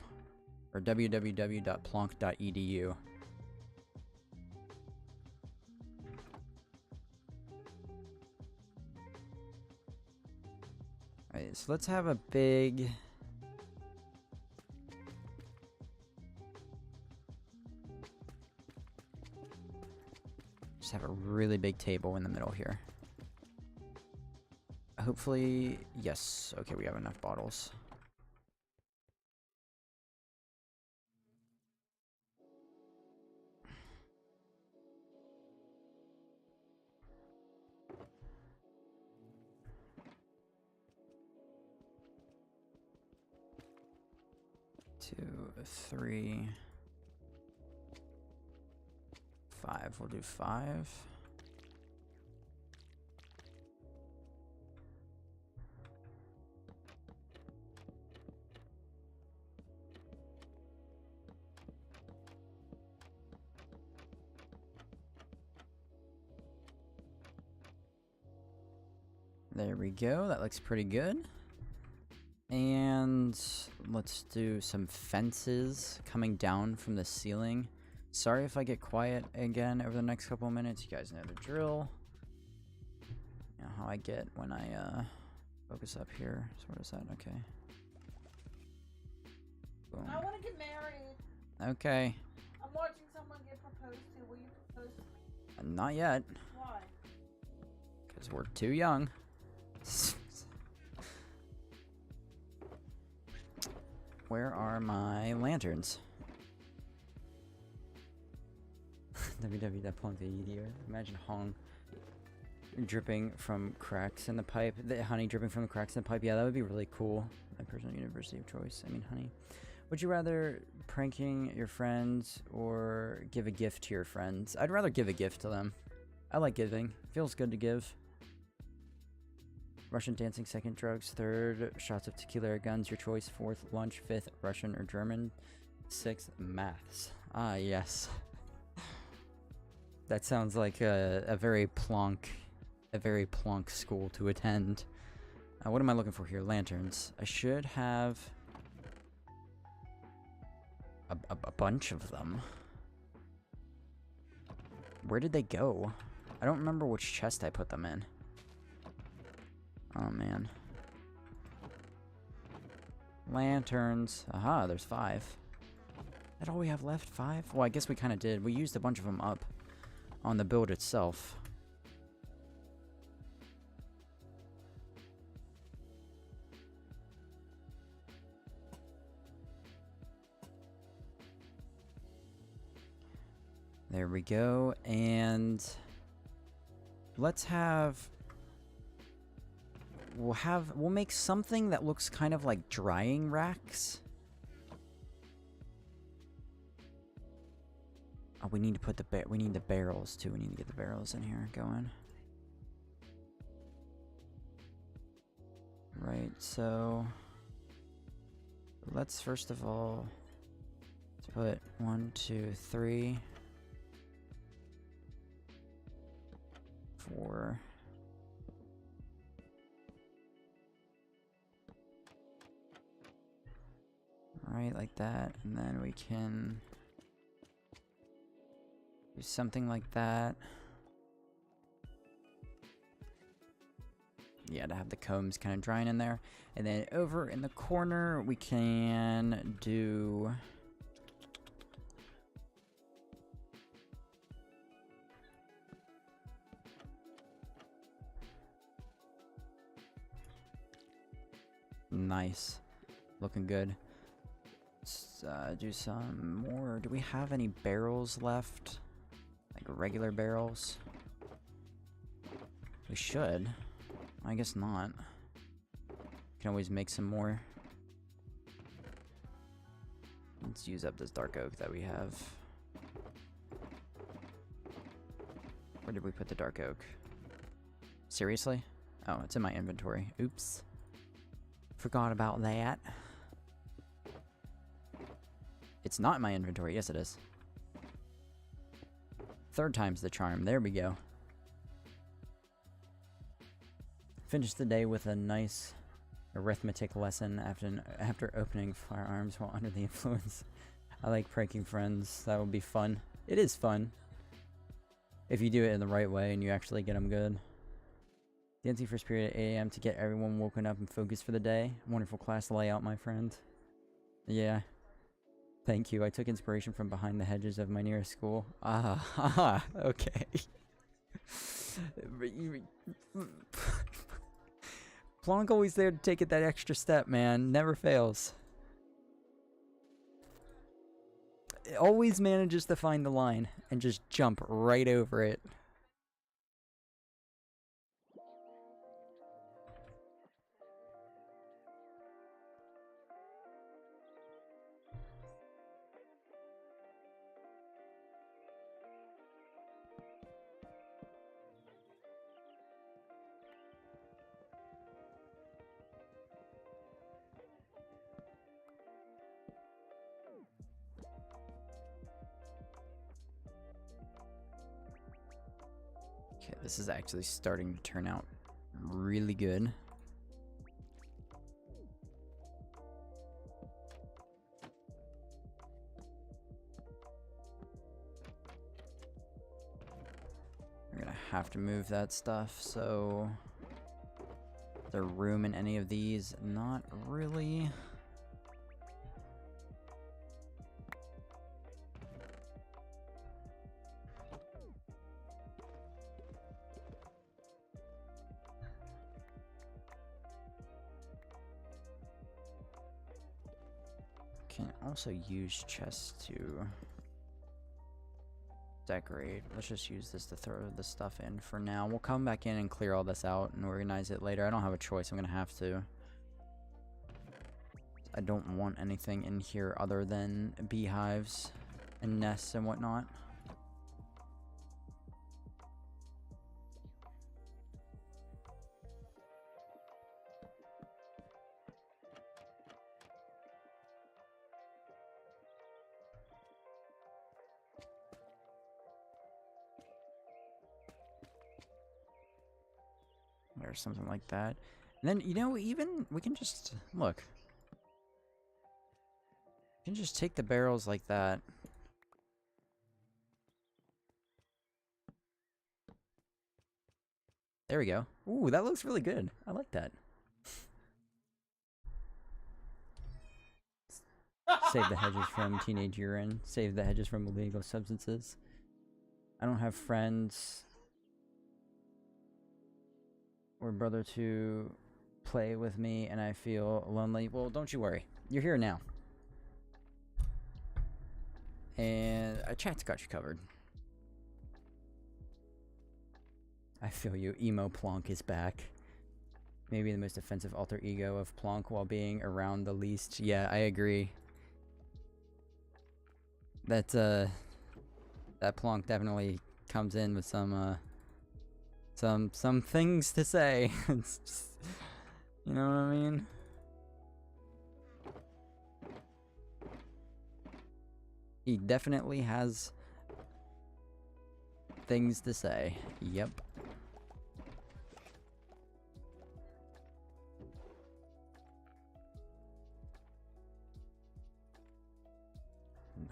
or www.plonk.edu. Alright, so let's have a big... Just have a really big table in the middle here. Hopefully, yes. Okay, we have enough bottles. 2, 3, 5. We'll do 5. There we go. That looks pretty good. And let's do some fences coming down from the ceiling. Sorry if I get quiet again over the next couple of minutes. You guys know the drill. You know how I get when I focus up here. So what is that? Okay. Boom. I want to get married. Okay. I'm watching someone get proposed to. Will you propose to me? Not yet. Why? Because we're too young. Where are my lanterns? www.pwnk.edu. Imagine Hong dripping from cracks in the pipe. The honey dripping from the cracks in the pipe. Yeah, that would be really cool. My personal university of choice. I mean, honey. Would you rather pranking your friends or give a gift to your friends? I'd rather give a gift to them. I like giving. Feels good to give. Russian dancing, second drugs, third shots of tequila or guns, your choice, fourth lunch, fifth Russian or German, sixth maths. Ah, yes. That sounds like a very plonk school to attend. What am I looking for here? Lanterns. I should have a bunch of them. Where did they go? I don't remember which chest I put them in. Oh, man. Lanterns. Aha, there's 5. Is that all we have left? 5? Well, I guess we kind of did. We used a bunch of them up on the build itself. There we go. And let's have... We'll make something that looks kind of like drying racks. Oh, we need to put we need the barrels too. We need to get the barrels in here going. Right, so let's first of all put 1, 2, 3, 4. Right, like that, and then we can do something like that. Yeah, to have the combs kind of drying in there. And then over in the corner, we can do... Nice. Looking good. Let's do some more. Do we have any barrels left? Like regular barrels? We should. I guess not. Can always make some more. Let's use up this dark oak that we have. Where did we put the dark oak? Seriously? Oh, it's in my inventory. Oops. Forgot about that. It's not in my inventory. Yes, it is. Third time's the charm. There we go. Finish the day with a nice arithmetic lesson after opening firearms while under the influence. I like pranking friends. That would be fun. It is fun. If you do it in the right way and you actually get them good. The Incy first period at 8 AM to get everyone woken up and focused for the day. Wonderful class layout, my friend. Yeah. Thank you. I took inspiration from behind the hedges of my nearest school. Ah, okay. Plonk always there to take it that extra step, man. Never fails. It always manages to find the line and just jump right over it. Okay, this is actually starting to turn out really good. We're gonna have to move that stuff, so... Is there room in any of these? Not really. Can also use chests to decorate. Let's just use this to throw the stuff in for now. We'll come back in and clear all this out and organize it later. I don't have a choice. I'm gonna have to. I don't want anything in here other than beehives and nests and whatnot. Or something like that. And then, you know, even we can just look. We can just take the barrels like that. There we go. Ooh, that looks really good. I like that. Save the hedges from teenage urine. Save the hedges from illegal substances. I don't have friends or brother to play with me, and I feel lonely. Well, don't you worry. You're here now. And chat's got you covered. I feel you. Emo Plonk is back. Maybe the most offensive alter ego of Plonk while being around the least. Yeah, I agree. That Plonk definitely comes in with some things to say. It's just, you know what I mean? He definitely has things to say. Yep.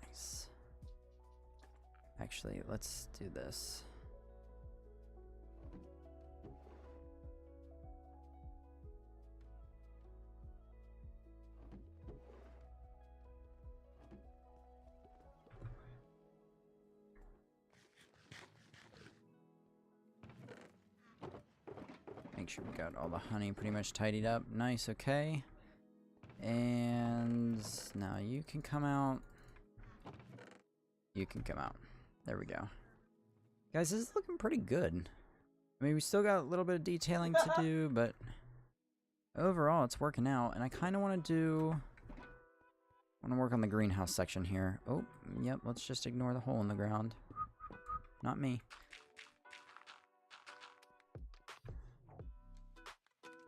Nice. Actually, let's do this. Make sure we got all the honey pretty much tidied up. Nice, okay. And now you can come out. You can come out. There we go. Guys, this is looking pretty good. I mean, we still got a little bit of detailing to do, but overall it's working out. And I kind of want to work on the greenhouse section here. Oh, yep, let's just ignore the hole in the ground. Not me.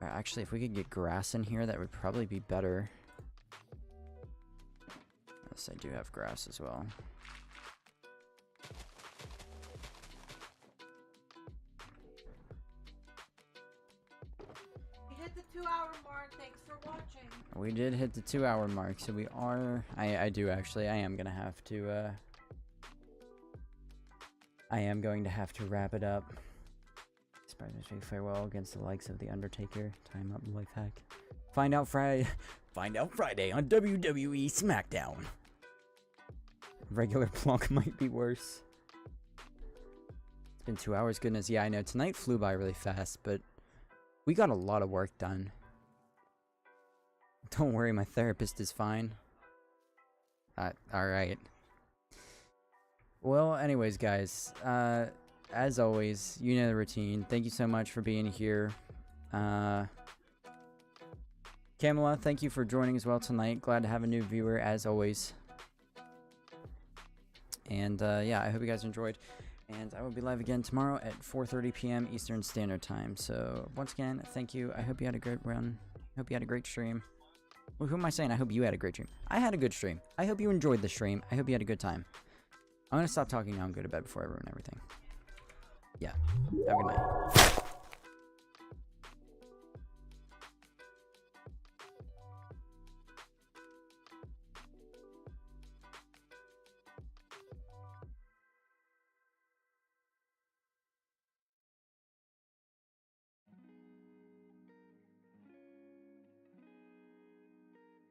Actually, if we could get grass in here, that would probably be better. Yes, I do have grass as well. We hit the 2-hour mark. Thanks for watching. We did hit the 2-hour mark, so we are... I do actually. I am gonna have to, I am going to have to wrap it up. Spider-Man farewell against the likes of The Undertaker. Time up life hack. Find out Friday on WWE SmackDown. Regular Plonk might be worse. It's been 2 hours, goodness. Yeah, I know. Tonight flew by really fast, but we got a lot of work done. Don't worry, my therapist is fine. Alright. Well, anyways, guys, as always, you know the routine. Thank you so much for being here. Kamala, thank you for joining as well tonight. Glad to have a new viewer, as always. And, yeah, I hope you guys enjoyed. And I will be live again tomorrow at 4:30 p.m. Eastern Standard Time. So, once again, thank you. I hope you had a great run. Hope you had a great stream. Well, who am I saying? I hope you had a great stream. I had a good stream. I hope you enjoyed the stream. I hope you had a good time. I'm going to stop talking now and go to bed before I ruin everything. Yeah. Have a good night.